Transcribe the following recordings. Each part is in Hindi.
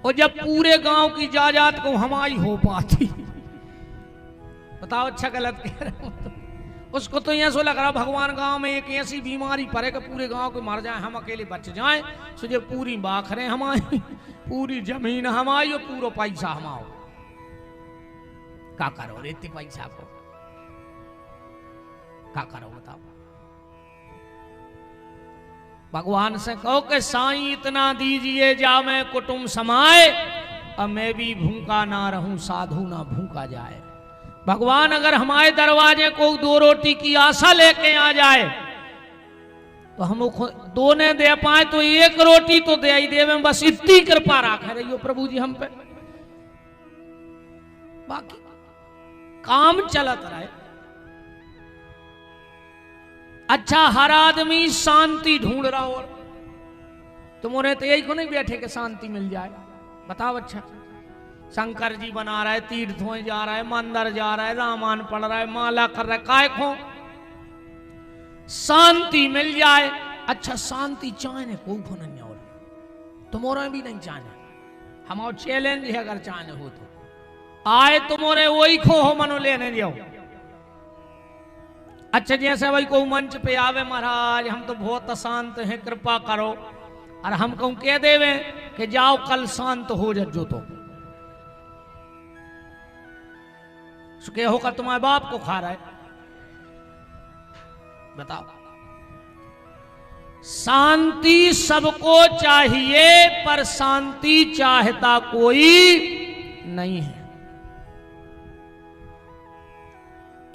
और जब पूरे गांव की जायदाद को हमारी हो पाती, बताओ अच्छा गलत कह रहे हो? उसको तो ऐसा लग रहा भगवान गांव में एक ऐसी बीमारी पड़े कि पूरे गांव को मर जाए, हम अकेले बच जाएं, सोचे पूरी बाखरें हमारी, पूरी जमीन हमारी और पूरा पैसा हमारा। क्या करो रे इतने पैसा को, क्या करो बताओ? भगवान से कहो कि साईं इतना दीजिए जा मैं कुटुंब समाए, अब मैं भी भूखा ना रहूं साधु ना भूखा जाए। भगवान अगर हमारे दरवाजे को 2 रोटी की आशा लेके आ जाए तो हम 2 ने दे पाए तो 1 रोटी तो दे ही देवे, बस इतनी कृपा रखे रहियो प्रभु जी हम पे, बाकी काम चलत रहे। अच्छा हर आदमी शांति ढूंढ रहा हो, तुम्हारे तो यही को नहीं बैठे कि शांति मिल जाए, बताओ? अच्छा शंकर जी बना रहा है, तीर्थों जा रहा है, मंदिर जा रहा है, रामायण पढ़ रहा है, माला कर रहा है, काय को शांति मिल जाए। अच्छा शांति चाहने को नहीं और तुम्हारे भी नहीं चाहने, हमारा चैलेंज है अगर चाहने हो तो आए तुम्हारे वही खो हो मनो लेने जाओ। अच्छा जैसे भाई को मंच पे आवे महाराज हम तो बहुत अशांत हैं कृपा करो, और हम कहूं कह देवे कि जाओ कल शांत हो जो तो सुखे होकर तुम्हारे बाप को खा रहा है, बताओ? शांति सबको चाहिए पर शांति चाहता कोई नहीं है।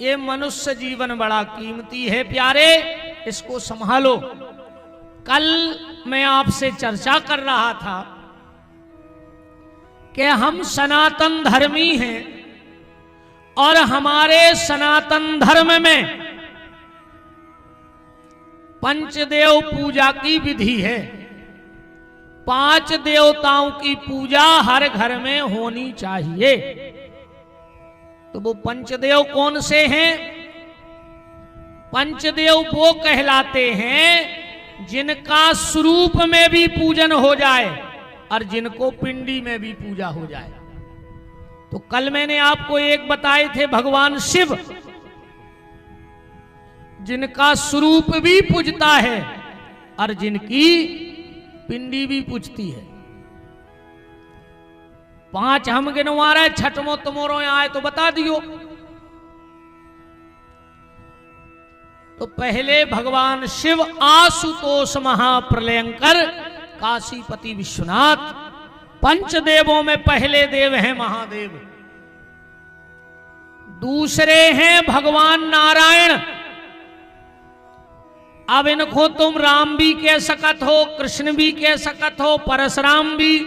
ये मनुष्य जीवन बड़ा कीमती है प्यारे, इसको संभालो। कल मैं आपसे चर्चा कर रहा था कि हम सनातन धर्मी हैं और हमारे सनातन धर्म में पंचदेव पूजा की विधि है। 5 देवताओं की पूजा हर घर में होनी चाहिए। तो वो पंचदेव कौन से हैं? पंचदेव वो कहलाते हैं जिनका स्वरूप में भी पूजन हो जाए और जिनको पिंडी में भी पूजा हो जाए। तो कल मैंने आपको एक बताए थे भगवान शिव, जिनका स्वरूप भी पूजता है और जिनकी पिंडी भी पूजती है। 5 हम गिनवा रहे, छठमो तुमोरो आए तो बता दियो। तो पहले भगवान शिव आशुतोष महाप्रलयंकर काशीपति विश्वनाथ, पंचदेवों में पहले देव हैं महादेव। दूसरे हैं भगवान नारायण। अब इनको तुम राम भी कह सकत हो, कृष्ण भी कह सकत हो, परशुराम भी,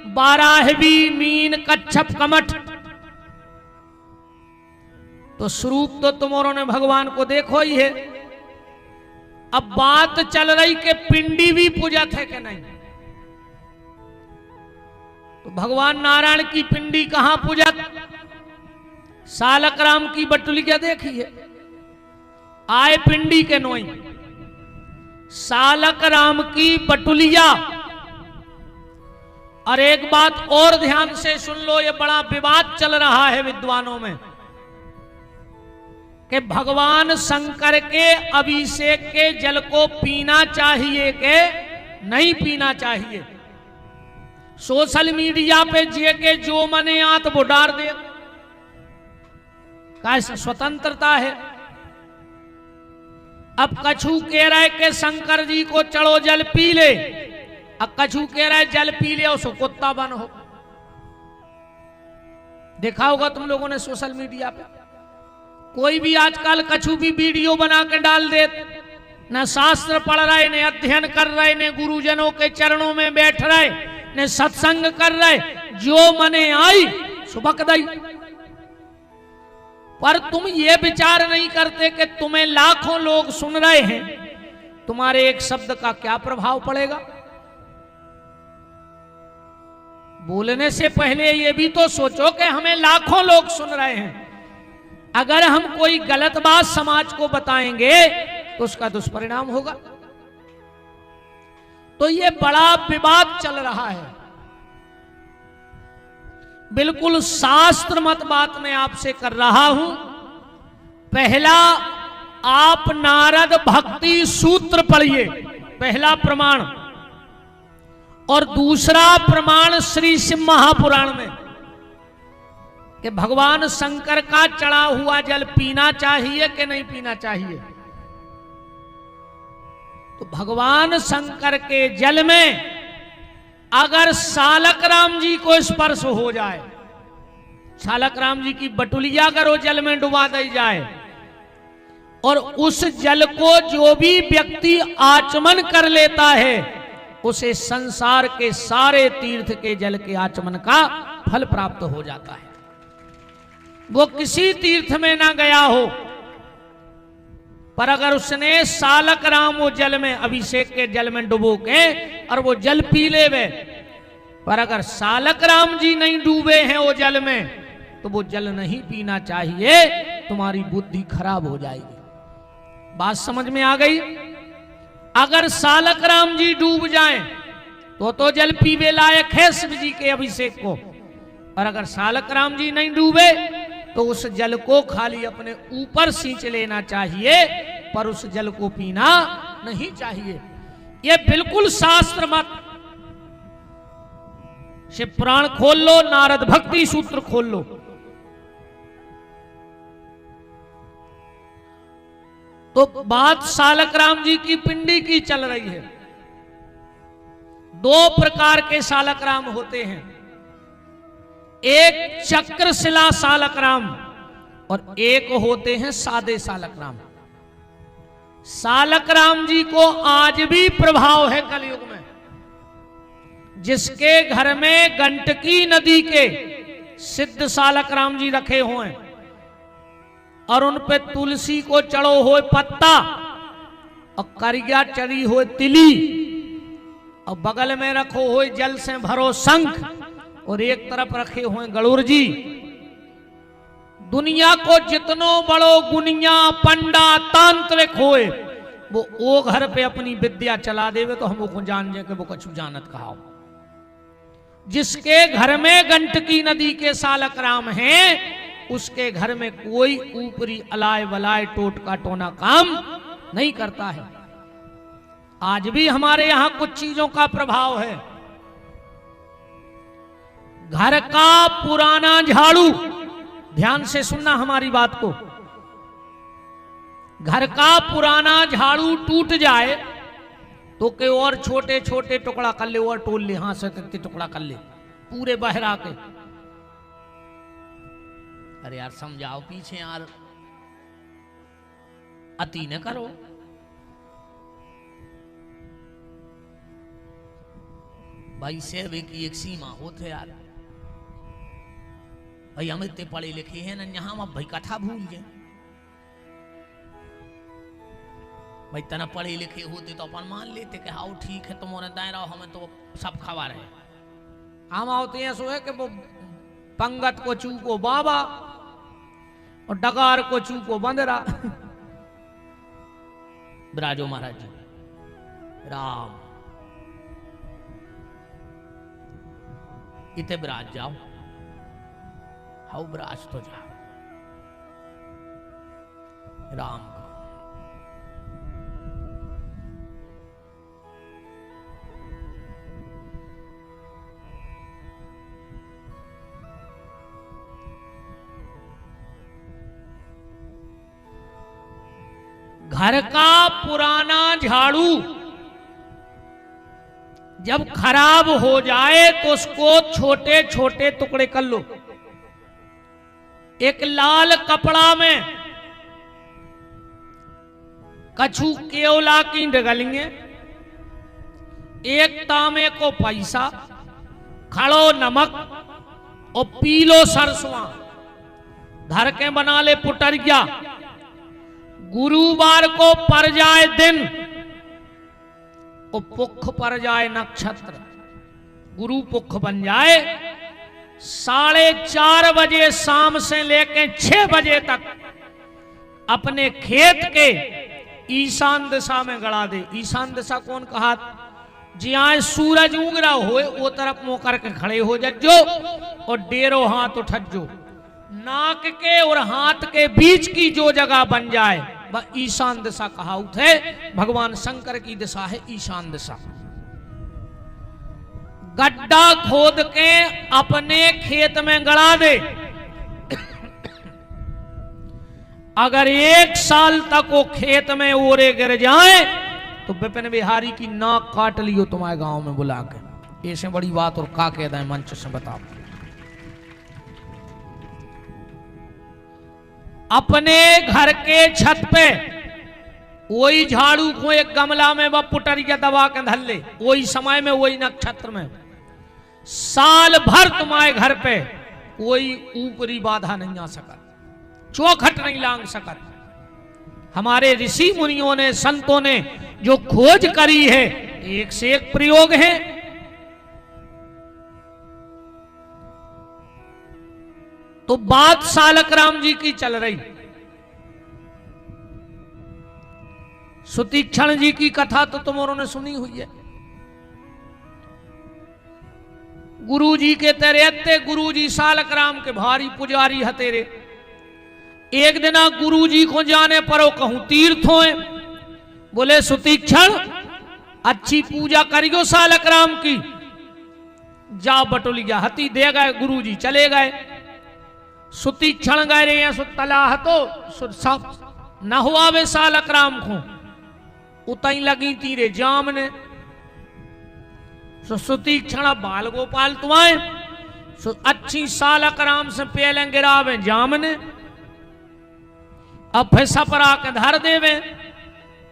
बाराह भी, मीन, कच्छप, कमठ। तो स्वरूप तो तुमोरों ने भगवान को देखो ही है। अब बात चल रही कि पिंडी भी पूजत है कि नहीं। तो भगवान नारायण की पिंडी कहां पूजत? सालक राम की बटुलिया देखी है, आए पिंडी के नोई। सालक राम की बटुलिया। और एक बात और ध्यान से सुन लो, ये बड़ा विवाद चल रहा है विद्वानों में कि भगवान शंकर के अभिषेक के जल को पीना चाहिए कि नहीं पीना चाहिए। सोशल मीडिया पे जे के जो मने आत वो डार दे, कैसे स्वतंत्रता है। अब कछु कह रहा है कि शंकर जी को चढ़ो जल पी ले, अब कछु कह रहा है जल पी ले उसको कुत्ता बन हो। देखा होगा तुम लोगों ने सोशल मीडिया पे, कोई भी आजकल कछु भी वीडियो बना के डाल दे, न शास्त्र पढ़ रहे, न अध्ययन कर रहे, न गुरुजनों के चरणों में बैठ रहे, न सत्संग कर रहे, जो मने आई सुबक दई। पर तुम ये विचार नहीं करते कि तुम्हें लाखों लोग सुन रहे हैं, तुम्हारे एक शब्द का क्या प्रभाव पड़ेगा। बोलने से पहले ये भी तो सोचो कि हमें लाखों लोग सुन रहे हैं। अगर हम कोई गलत बात समाज को बताएंगे तो उसका दुष्परिणाम होगा। तो ये बड़ा विवाद चल रहा है बिल्कुल शास्त्र मत बात मैं आपसे कर रहा हूं। पहला आप नारद भक्ति सूत्र पढ़िए, पहला प्रमाण। और दूसरा प्रमाण श्री शिव महापुराण में कि भगवान शंकर का चढ़ा हुआ जल पीना चाहिए कि नहीं पीना चाहिए। तो भगवान शंकर के जल में अगर सालक राम जी को स्पर्श हो जाए, सालक राम जी की बटुलिया अगर वो जल में डुबा दी जाए और उस जल को जो भी व्यक्ति आचमन कर लेता है उसे संसार के सारे तीर्थ के जल के आचमन का फल प्राप्त हो जाता है। वो किसी तीर्थ में ना गया हो, पर अगर उसने सालक राम वो जल में अभिषेक के जल में डुबो के और वो जल पी ले वे, पर अगर सालक राम जी नहीं डूबे हैं वो जल में तो वो जल नहीं पीना चाहिए, तुम्हारी बुद्धि खराब हो जाएगी। बात समझ में आ गई? अगर सालक राम जी डूब जाएं तो जल पीवे लायक है शिव जी के अभिषेक को, और अगर सालक राम जी नहीं डूबे तो उस जल को खाली अपने ऊपर सींच लेना चाहिए, पर उस जल को पीना नहीं चाहिए। यह बिल्कुल शास्त्र मत। शिव पुराण खोल लो, नारद भक्ति सूत्र खोल लो। तो बात सालक राम जी की पिंडी की चल रही है। दो प्रकार के सालक राम होते हैं, एक चक्रशिला सालक राम और एक होते हैं सादे सालक राम। सालक राम जी को आज भी प्रभाव है कलयुग में। जिसके घर में गंडकी नदी के सिद्ध सालक राम जी रखे हुए हैं और उन पे तुलसी को चढ़ो हुए पत्ता और करिया चढ़ी हुए तिली और बगल में रखो हुए जल से भरो शंख और एक तरफ रखे हुए गरुड़ जी। दुनिया को जितनो बड़ो गुनिया पंडा तांत्रिक होए वो घर पे अपनी विद्या चला देवे तो हम को जान जाए कि वो कछु जानत कहा। जिसके घर में गंडकी नदी के सालक राम हैं उसके घर में कोई ऊपरी अलाय वलाय टोटका टोना काम नहीं करता है। आज भी हमारे यहां कुछ चीजों का प्रभाव है। घर का पुराना झाड़ू, ध्यान से सुनना हमारी बात को, घर का पुराना झाड़ू टूट जाए तो के और छोटे छोटे टुकड़ा कर ले और टोल ले, हाथ से टुकड़ा कर ले पूरे बहरा के। अरे यार समझाओ पीछे यार, अति न करो। भाई सेवे की एक सीमा होते यार। भाई हम इतने पढ़े लिखे हैं ना, यहाँ हम भाई कथा भूल जाए। भाई तना पढ़े लिखे होते तो अपन मान लेते कि हाँ ठीक है तुम्हारे दायरा हमें तो सब खबर है। हम होते हैं सो है कि वो पंगत को चूको बाबा और डकार को चूको बंदरा। ब्राजो महाराज जी राम इते ब्राज जाओ, हाउ ब्राज तो जाओ राम को। घर का पुराना झाड़ू जब खराब हो जाए तो उसको छोटे छोटे टुकड़े कर लो। एक लाल कपड़ा में कछु केवला की डगलिंगे, एक तांबे को पैसा, खड़ो नमक और पीलो सरसों धर के बना ले पुटरिया। गुरुवार को पर जाए दिन और पुख पर जाए नक्षत्र, गुरु पुख बन जाए 4:30 बजे शाम से लेकर 6 बजे तक अपने खेत के ईशान दिशा में गड़ा दे। ईशान दिशा कौन कहा? जिया सूरज उग रहा हो वो तरफ मुंह करके खड़े हो जो और डेरो हाथ उठज्जो। नाक के और हाथ के बीच की जो जगह बन जाए वह ईशान दिशा कहावत है। भगवान शंकर की दिशा है ईशान दिशा। गड्ढा खोद के अपने खेत में गड़ा दे, अगर 1 साल तक वो खेत में ओरे गिर जाए तो विपिन बिहारी की नाक काट लियो तुम्हारे गांव में बुला के। ऐसे बड़ी बात और का कह दें मंच से बताओ। अपने घर के छत पे वही झाड़ू को एक गमला में वह पुटरिया दबा के धर ले, वही समय में वही नक्षत्र में साल भर तुम्हारे घर पे कोई ऊपरी बाधा नहीं आ सकता, चौखट नहीं लांग सकत। हमारे ऋषि मुनियों ने संतों ने जो खोज करी है एक से एक प्रयोग है। तो बात सालक राम जी की चल रही। सुतीक्षण जी की कथा तो तुमों ने सुनी हुई है। गुरु जी के तेरे गुरु जी सालक राम के भारी पुजारी हतेरे। एक दिना गुरु जी को जाने पर कहूं तीर्थ होए, बोले सुतीक्षण अच्छी पूजा करियो सालक राम की। जा बटोलिया हती दे गए, गुरु जी चले गए। सुतीक्षण गए रे सु तलाह तो न हुआ वे सालक राम को उतई लगी तीरे जाम ने। सुतीक्षण बाल गोपाल तुम्हारे अच्छी सालक राम से पहले गिरावे जाम ने, अब फिर सपरा के धर देवे।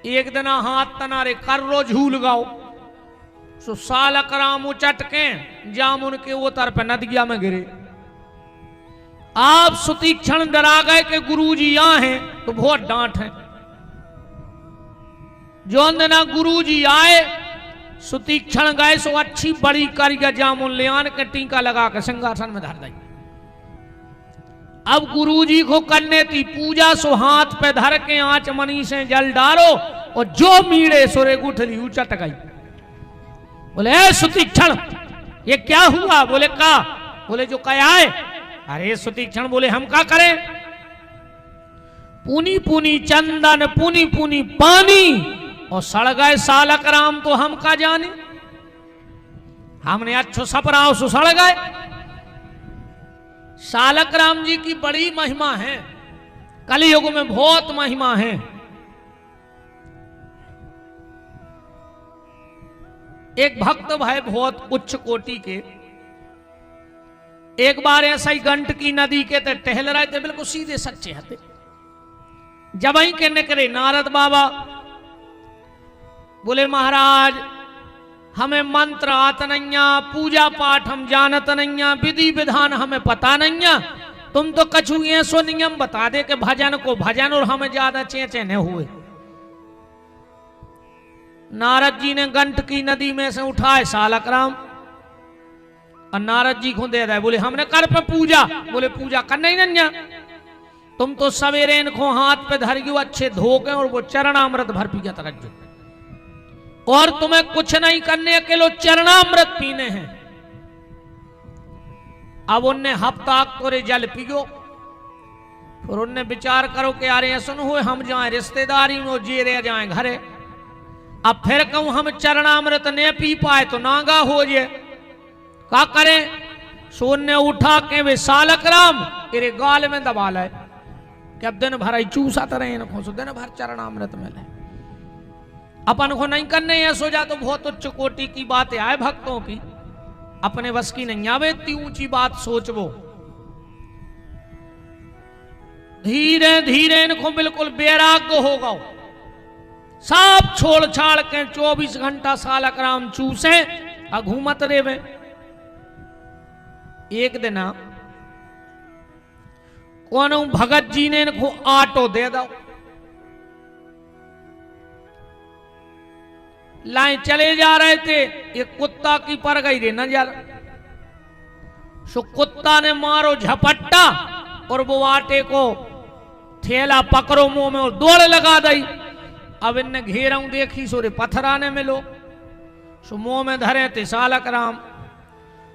एक दिन हाथ तनारे कर्रो झूल गाओ, सो सालक राम उचट के जामुन के वो तरफ नदिया में गिरे। आप सुतीक्षण डरा गए कि गुरु जी यहां हैं तो बहुत डांट है। जो दिना गुरु जी आए सुतीक्षण गए सो अच्छी बड़ी कारीगर जामुन ले आन के टीका लगा के सिंहासन में धर दी। अब गुरु जी को करने थी पूजा, सो हाथ पे धर के आंच मनी से जल डालो और जो मीड़े सोरे गुठली उचट गई। बोले ए सुतीक्षण ये क्या हुआ? बोले का? बोले जो क्या है। अरे सुतीक्षण बोले हम क्या करें? पुनी पुनी चंदन पुनी पुनी पानी और सड़ गए सालक राम तो हम का जाने। हमने अच्छो सपराव सो सड़ गए। सालक राम जी की बड़ी महिमा है, कलयुग में बहुत महिमा है। एक भक्त भाई बहुत उच्च कोटि के, एक बार ऐसा ही गंडकी नदी के ते टहल रहे थे, बिल्कुल सीधे सच्चे हते। जब ही के निकले नारद बाबा, बोले महाराज हमें मंत्र आत नैया, पूजा पाठ हम जानत नैया, विधि विधान हमें पता नैया, तुम तो कछु ये सो नियम बता दे कि भजन को भजन और हमें ज्यादा चेचे न हुए। नारद जी ने गंडकी नदी में से उठाए सालक राम और नारद जी को दे रहे। बोले हमने कर पे पूजा। बोले पूजा करना ही नैया, तुम तो सवेरे इनको हाथ पे धरियो अच्छे धोके और वो चरणामृत भर पिया तरजो, और तुम्हें कुछ नहीं करने अकेलो चरणामृत पीने हैं। अब उनने हफ्ता तोरे जल पियो, फिर उनने विचार करो कि यार सुन हुए हम जाए रिश्तेदारी में जे रह जाए घरे। अब फिर कहूं हम चरणामृत ने पी पाए तो नागा हो जाए, क्या करें? सोन ने उठा के वे सालक राम तेरे गाल में दबा लाए कि अब दिन भर चूसा तरह दिन भर चरणामृत में ले। अपन को नहीं करने है सो जा तो बहुत उच्च कोटि की बात आए भक्तों की, अपने बस की नहीं आवे इतनी ऊंची बात सोचबो। धीरे धीरे इनको बिल्कुल वैराग्य होगा, सब छोड़ छाड़ के 24 घंटा सालक राम चूसे घूमत रेवे। एक दिन कौन भगत जी ने इनको आटो दे दो, लाए चले जा रहे थे, एक कुत्ता की पर गई रे नजर, सो कुत्ता ने मारो झपट्टा और वो आटे को थैला पकड़ो मुंह में और दौड़ लगा दी। अब इनने घेराऊ देखी सो रे पत्थर आने मिलो, सो मुंह में धरे थे सालक राम।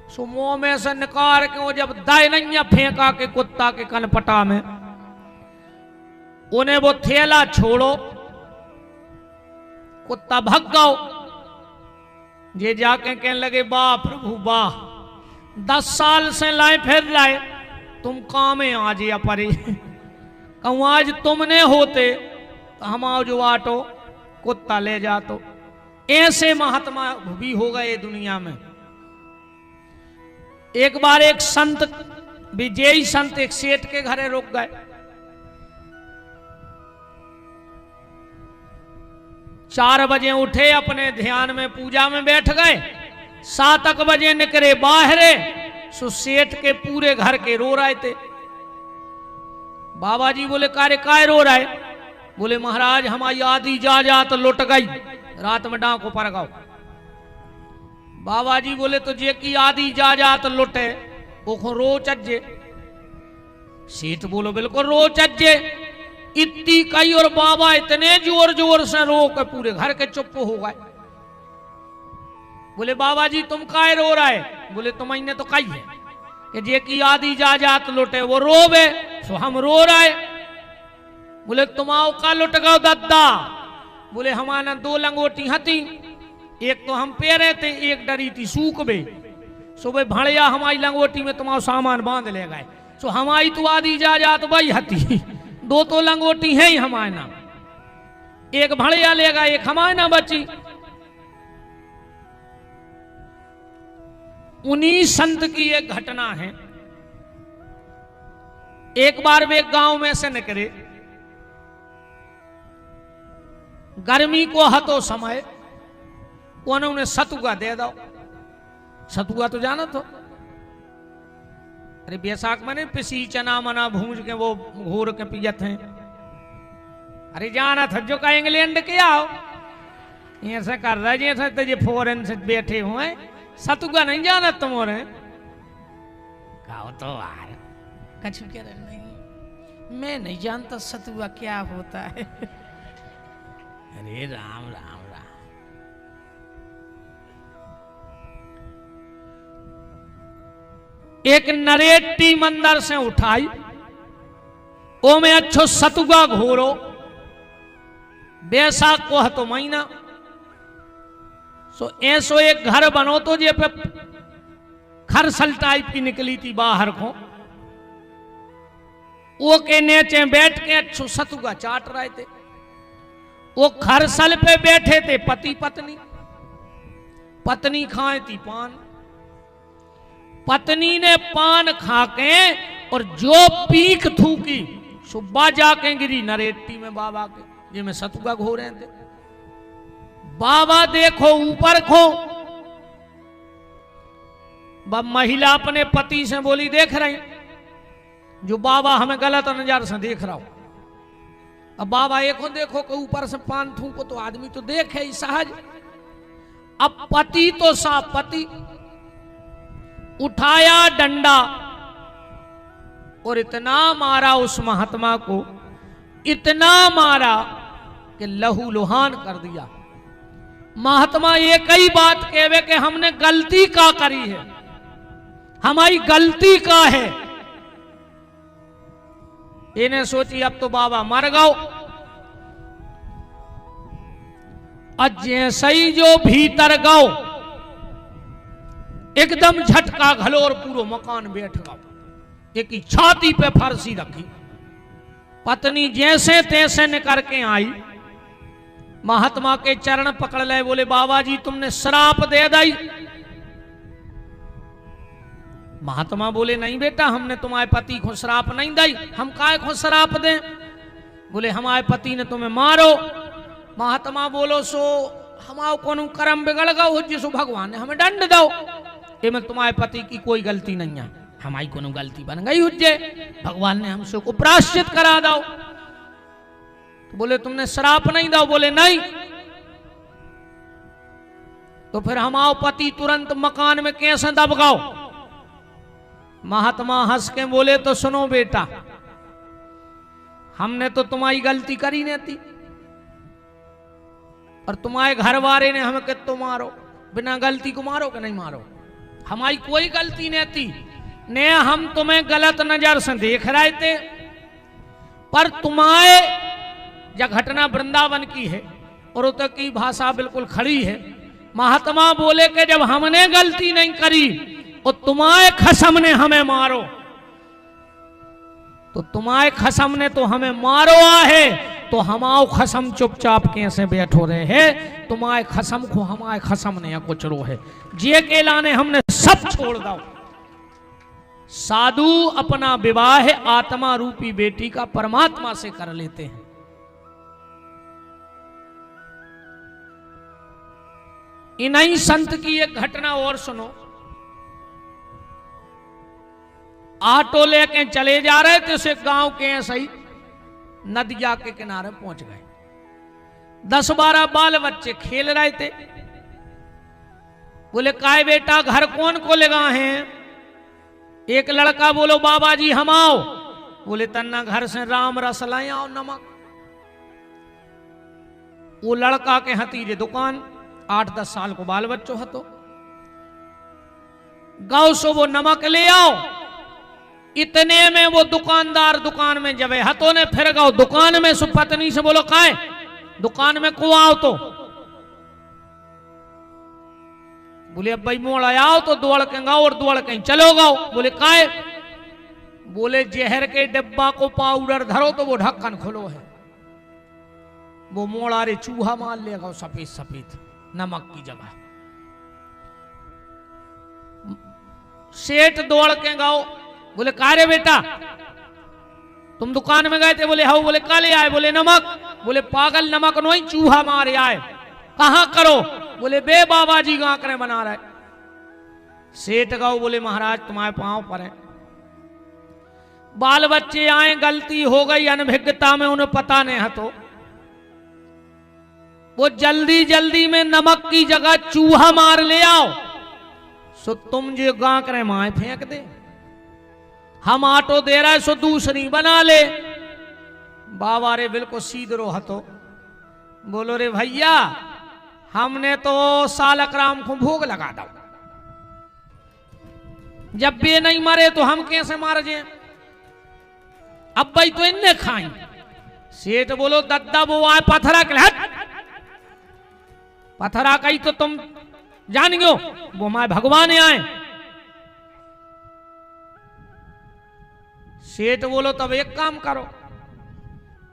सो मुंह में से निकाल के वो जब दाय नहीं फेंका के कुत्ता के कनपटा में, उन्हें वो थैला छोड़ो, कुत्ता भग गओ। ये जाके कहने लगे वाह प्रभु वाह, 10 साल से लाए फिर लाए, तुम काम में आज या परे। कहूँ आज तुमने होते तो हम आओ जो आटो कुत्ता ले जातो। ऐसे महात्मा भी हो गए दुनिया में। एक बार एक संत, विजयी संत, एक सेठ के घरे रुक गए। चार बजे उठे, अपने ध्यान में पूजा में बैठ गए। 7 बजे निकले बाहरे, सो सेठ के पूरे घर के रो रहे थे। बाबा जी बोले कार्य काय रो रहा है? बोले महाराज हमारी आधी जायदाद लुट गई, रात में डांको पर गओ। बाबा जी बोले तो जे की आधी जायदाद लुटे वो रो चज्जे। सेठ बोलो बिल्कुल रो चज्जे। इतनी कई और बाबा इतने जोर जोर से रो के पूरे घर के चुप हो गए। बोले बाबा जी तुम काय रो रहा है? बोले तुम्हें तो कही है कि जे की आधी जायदाद लुटे वो रोवे, सो हम रो रहे। बोले तुमाओ का लुट गओ दद्दा? बोले हमारा 2 लंगोटी हती, एक तो हम पेरे थे, एक डरी थी सूख बे। सुबह भड़िया हमारी लंगोटी में तुम्हारा सामान बांध ले गए। सो हमारी तो आधी जायदाद वही हती, 2 तो लंगोटी है ही हमारे नाम, एक भड़िया ले गए, एक हमारे नाम बची। उन्हीं संत की एक घटना है। एक बार वे गांव में से निकले, गर्मी को हतो समय, उन्होंने सतुआ दे दो। सतुआ तो जाना तो, अरे बैसाख में पिसी चना मना भूंज के वो घोर के पियत हैं। अरे जाना था जो का इंग्लैंड के आओ, ऐसा कर रहा है जैसे तो ये फॉरेन से बैठे हुए। सतुआ नहीं जाना तुम्हारे? कहो तो यार कछु कह रहे नहीं, मैं नहीं जानता सतुआ क्या होता है। अरे राम राम राम। एक नरेटी मंदिर से उठाई, ओ में अच्छो सतुआ घोरो। बैसाख को हतो महीना, सो ऐसो एक घर बनो तो जे पे खरसल टाइप की निकली थी बाहर को, वो के नीचे बैठ के अच्छो सतुआ चाट रहे थे। वो खरसल पे बैठे थे पति पत्नी, पत्नी खाए थी पान। पत्नी ने पान खा के और जो पीक थूकी सुब्बा जाके गिरी नरेटी में बाबा के, जिसमें सतुआ घो रहे थे। बाबा देखो ऊपर खो। महिला अपने पति से बोली देख रही जो बाबा हमें गलत नजर से देख रहा हूं। अब बाबा एक देखो कि ऊपर से पान थूको तो आदमी तो देखे ही सहज। अब पति तो सा पति उठाया डंडा और इतना मारा उस महात्मा को, इतना मारा कि लहू लुहान कर दिया। महात्मा ये कई बात कहवे कि हमने गलती का करी है, हमारी गलती का है। इन्हें सोची अब तो बाबा मर गओ। और जैसे ही जो भीतर गओ एकदम झटका घलो और पूरा मकान बैठ गओ। एक ही छाती पे फांसी रखी। पत्नी जैसे तैसे निकल के आई, महात्मा के चरण पकड़ ले, बोले बाबा जी तुमने श्राप दे दी। महात्मा बोले नहीं बेटा, हमने तुम्हारे पति को श्राप नहीं दी, हम काय को श्राप दें? बोले हमारे पति ने तुम्हें मारो। महात्मा बोलो सो हमारा कोनो कर्म बिगड़ गओ जिसो भगवान ने हमें दंड दो। इनमें तुम्हारे पति की कोई गलती नहीं है, हमारी कोनो गलती बन गई हुज्जे, भगवान ने हमसे को प्रायश्चित करा दो। तो बोले तुमने श्राप नहीं दो? बोले नहीं। तो फिर हमारा पति तुरंत मकान में कैसे दब गओ? महात्मा हंस के बोले तो सुनो बेटा, हमने तो तुम्हारी गलती करी नहीं थी और तुम्हारे घर वाले ने हमें कितो मारो, बिना गलती को मारो कि नहीं मारो? हमारी कोई गलती नहीं थी ने, हम तुम्हें गलत नजर से देख रहे थे, पर तुम्हारे यह घटना वृंदावन की है और उतर की भाषा बिल्कुल खड़ी है। महात्मा बोले कि जब हमने गलती नहीं करी और तुम्हारे खसम ने हमें मारो, तो तुम्हारे खसम ने तो हमें मारो है, तो हमाओ खसम चुपचाप कैसे बैठो रहे हैं, तुम्हारे खसम को हमारे खसम ने कुछ रो है, जे के लाने हमने सब छोड़ दो। साधु अपना विवाह आत्मा रूपी बेटी का परमात्मा से कर लेते हैं। इन्हीं संत की एक घटना और सुनो। ऑटो लेके चले जा रहे थे, उसे गांव के ऐसे ही नदिया के किनारे पहुंच गए। 10-12 बाल बच्चे खेल रहे थे। बोले काय बेटा घर कौन को लगा है? एक लड़का बोलो बाबा जी हम आओ। बोले तन्ना घर से राम रस लाए आओ नमक। वो लड़का के हतीजे दुकान 8-10 साल को बाल बच्चों हतो, गाँव सो वो नमक ले आओ। इतने में वो दुकानदार दुकान में जब हतो ने फिर गाओ दुकान में सु पत्नी से बोलो काय दुकान में को आओ, तो बोले अब भाई मोड़ आओ, तो दौड़ के गाओ और दौड़ के चलो गाओ। बोले काय? बोले जहर के डिब्बा को पाउडर धरो तो वो ढक्कन खुलो है। वो मोड़ा रे चूहा मार लेगा सफेद सफेद नमक की जगह। सेठ दौड़ के गाओ। बोले का रे बेटा तुम दुकान में गए थे? बोले हाँ। बोले का ले आए? बोले नमक। बोले पागल नमक नहीं चूहा मारे आए। कहां करो? बोले बे बाबा जी गा करे बना रहे। सेठ गाओ। बोले महाराज तुम्हारे पांव पर है। बाल बच्चे आए, गलती हो गई अनभिज्ञता में, उन्हें पता नहीं है, तो वो जल्दी जल्दी में नमक की जगह चूहा मार ले आओ। सो तुम जो गा करे माए फेंक दे, हम ऑटो दे रहा है सो दूसरी बना ले। बाबा रे बिल्कुल सीधरो हतो। बोलो रे भैया हमने तो सालक राम को भोग लगा दो, जब भी नहीं मरे तो हम कैसे मार जाए? अब भाई तो इनने खाई। सेठ बोलो दद्दा वो आए पथरा के हट। पथरा कही तो तुम जान गयो वो हमारे भगवान आए। सेठ बोलो तब एक काम करो,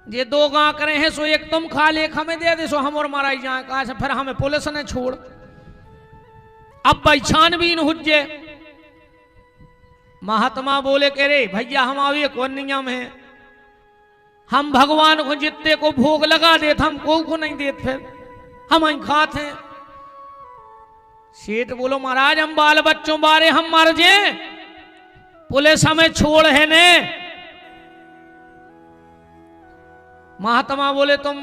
ये 2 गां करे हैं सो एक तुम खा ले, एक हमें दे दे सो हम और मारा जाए। कहा से फिर हमें पुलिस ने छोड़। अब भाई छानबीन हुज्जे। महात्मा बोले के रे भैया हम आवे कौन नियम है, हम भगवान को जितने को भोग लगा देते हम को नहीं देते, फिर हम ही खाते हैं। सेठ बोलो महाराज हम बाल बच्चों बारे हम मर जाए, पुलिस हमें छोड़ है ने। महात्मा बोले तुम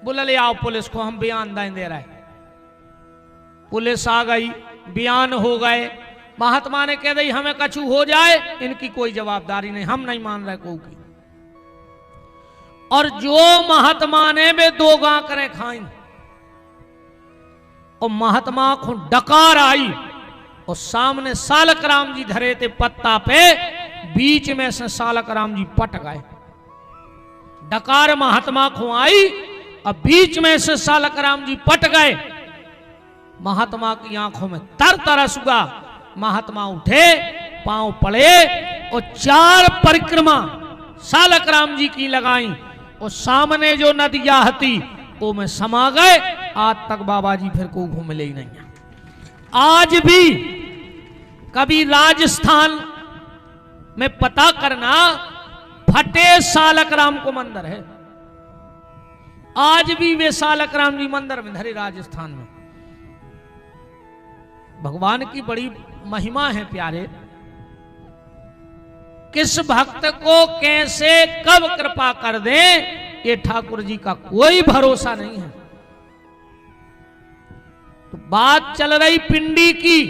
बोले ले आओ पुलिस को, हम बयान दे रहे। पुलिस आ गई, बयान हो गए। महात्मा ने कह दी हमें कछु हो जाए इनकी कोई जवाबदारी नहीं, हम नहीं मान रहे को की। और जो महात्मा ने वे 2 गां करे खाई और महात्मा को डकार आई और सामने सालक राम जी धरे थे पत्ता पे, बीच में से सालक राम जी पट गए। डकार महात्मा को आई और बीच में से सालक राम जी पट गए। महात्मा की आंखों में तर तरस हुआ। महात्मा उठे, पांव पड़े और 4 परिक्रमा सालक राम जी की लगाई और सामने जो नदिया हती वो में समा गए। आज तक बाबा जी फिर को घूमले ही नहीं है। आज भी कभी राजस्थान में पता करना, फटे सालक राम को मंदिर है। आज भी वे सालक राम जी मंदिर में धरे राजस्थान में। भगवान की बड़ी महिमा है प्यारे। किस भक्त को कैसे कब कृपा कर दे ये ठाकुर जी का कोई भरोसा नहीं है। तो बात चल रही पिंडी की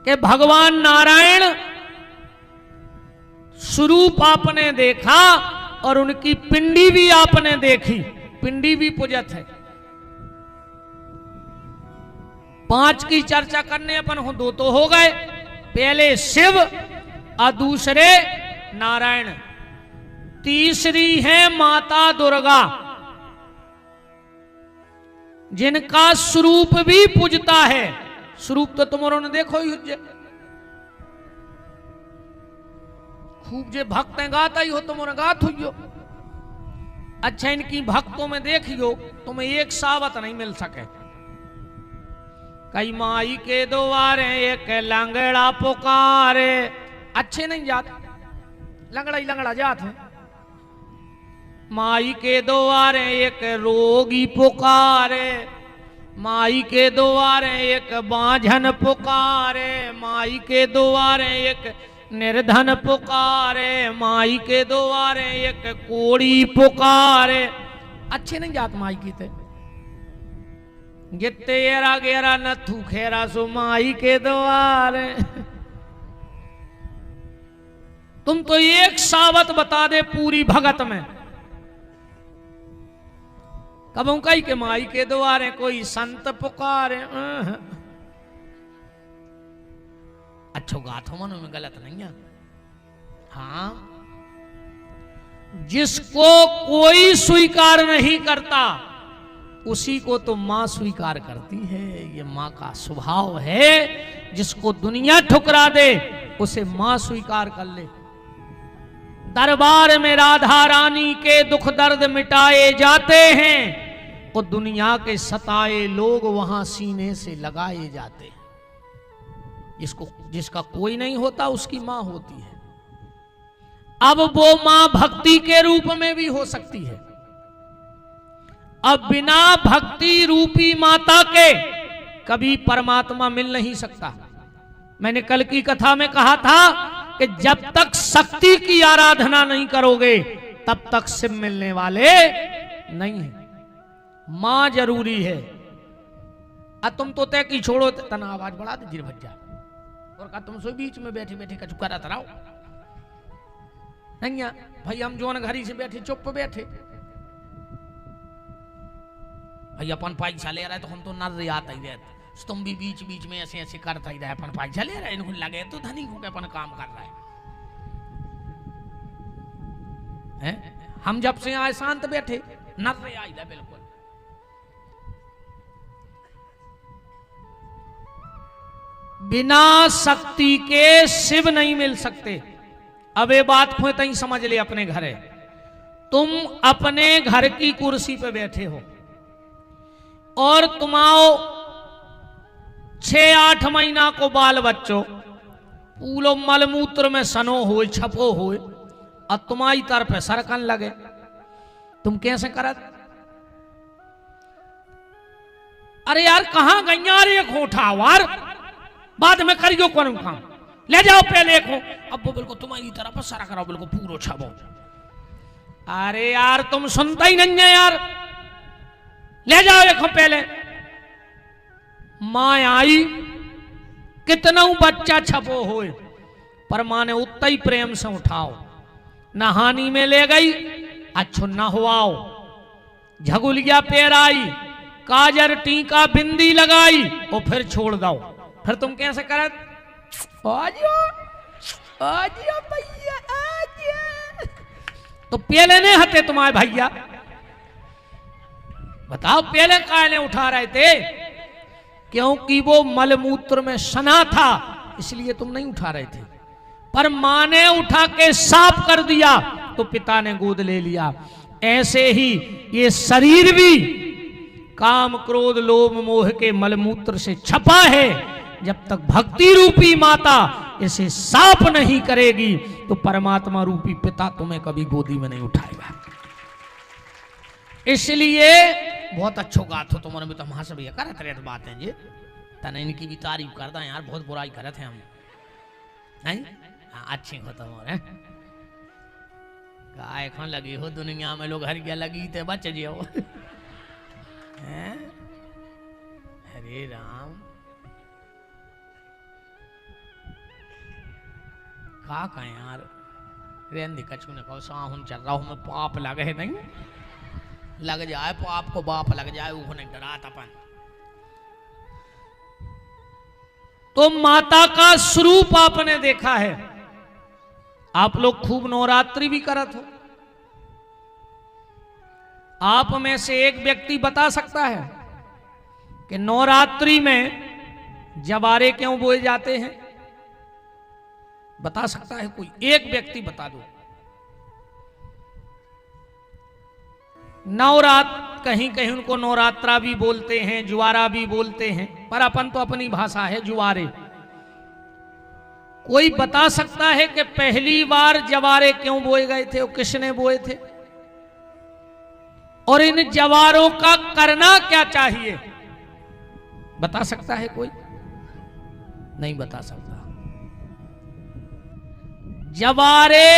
कि भगवान नारायण स्वरूप आपने देखा और उनकी पिंडी भी आपने देखी। पिंडी भी पूजत है। 5 की चर्चा करने अपन हो, 2 तो हो गए। पहले शिव और दूसरे नारायण, तीसरी है माता दुर्गा, जिनका स्वरूप भी पूजता है। स्वरूप तो तुम्हारों ने देखो ही, खूब जे भक्त गाता ही हो, तुम्हारे गात हुई हो। अच्छा, इनकी भक्तों में देखियो तुम्हें एक सावत नहीं मिल सके। कई माई के द्वारे एक लंगड़ा पुकारे, अच्छे नहीं जाते, लंगड़ा ही लंगड़ा जात है। माई के द्वारे एक रोगी पुकारे, माई के द्वारे एक बांझन पुकारे, माई के द्वारे एक निर्धन पुकारे, माई के द्वारे एक कोड़ी पुकारे। अच्छे नहीं जात माई की थे। गितेरा गेरा न थू खेरा सो माई के द्वारे। तुम तो एक सावत बता दे पूरी भगत में, कबों कई के माई के द्वारे कोई संत पुकारे। अच्छो गाथो मनो में गलत नहीं है। हाँ, जिसको कोई स्वीकार नहीं करता उसी को तो मां स्वीकार करती है। ये मां का स्वभाव है, जिसको दुनिया ठुकरा दे उसे मां स्वीकार कर ले। दरबार में राधा रानी के दुख दर्द मिटाए जाते हैं और दुनिया के सताए लोग वहां सीने से लगाए जाते हैं। जिसका कोई नहीं होता उसकी मां होती है। अब वो मां भक्ति के रूप में भी हो सकती है। अब बिना भक्ति रूपी माता के कभी परमात्मा मिल नहीं सकता। मैंने कल की कथा में कहा था कि जब तक शक्ति की आराधना नहीं करोगे तब तक शिव मिलने वाले नहीं है। मां जरूरी है। अब तुम तो तय की छोड़ो, तना आवाज बढ़ा दीजिए भज्जा, और का तुम सो बीच में बैठे बैठे कछु करत रहो नहीं भाई। हम जो घरी से बैठे चुप बैठे भाई, अपन पैसा ले रहे तो हम तो नजर आता ही रहते। तुम भी बीच बीच में ऐसे ऐसे करता ही रहे, अपन पैसा ले रहे, इनको लगे तो धनी होकर अपन काम कर रहा है। हम जब से आए शांत बैठे, नजर आई था बिल्कुल। बिना शक्ति के शिव नहीं मिल सकते। अब ये बात को तई समझ ले अपने घरे। तुम अपने घर की कुर्सी पे बैठे हो और तुमाओ 6-8 महीना को बाल बच्चों पूलो मलमूत्र में सनो हो छपो हो और तुम्हारी तरफ सरकन लगे, तुम कैसे करत? अरे यार कहां गई एक होठावार, बाद में करियो कौन काम, ले जाओ पहले एक हो। अब वो बिल्कुल तुम्हारी तरफ सारा कराओ, बिल्कुल पूरो छपो। अरे यार तुम सुनता ही नहीं है यार, ले जाओ एक पहले। मां आई, कितना बच्चा छपो हो, पर मां ने उतना ही प्रेम से उठाओ, नहानी में ले गई, अच्छो नहवाओ, झगुलिया पैराई, काजर टीका बिंदी लगाई और फिर छोड़ दो। फिर तुम कैसे करत? आजियो भैया आजियो। तो पहले नहीं हते तुम्हारे भैया, बताओ पहले काहे उठा रहे थे? क्योंकि वो मलमूत्र में सना था, इसलिए तुम नहीं उठा रहे थे। पर मां ने उठा के साफ कर दिया तो पिता ने गोद ले लिया। ऐसे ही ये शरीर भी काम क्रोध लोभ मोह के मलमूत्र से छपा है। जब तक भक्ति रूपी माता इसे साफ नहीं करेगी तो परमात्मा रूपी पिता तुम्हें कभी गोदी में नहीं उठाएगा। इसलिए बहुत अच्छो गात हो तुम्हारे भी, तो हंस भैया करत रहे बातें जी, तने इनकी भी तारीफ करता है यार, बहुत बुराई करते हैं हम नहीं। अच्छे हो तुम्हारे काय खान लगी हो दुनिया में, लोग हर क्या लगी थे बच जियो। हरे राम का कहें यार, रेन कछु ने कहो साहुन चल रहा हूं मैं, पाप लगे नहीं, लग जाए पाप को बाप लग जाए, वो नहीं डरात अपन। तो माता का स्वरूप आपने देखा है। आप लोग खूब नवरात्रि भी करत हो। आप में से एक व्यक्ति बता सकता है कि नवरात्रि में जवारे क्यों बोए जाते हैं? बता सकता है कोई? एक व्यक्ति बता दो। नवरात्र, कहीं कहीं उनको नवरात्रा भी बोलते हैं, जुआरा भी बोलते हैं, पर अपन तो अपनी भाषा है जुआरे। कोई बता सकता है कि पहली बार जवारे क्यों बोए गए थे और किसने बोए थे? और इन जवारों का करना क्या चाहिए? बता सकता है कोई? नहीं बता सकता। जवारे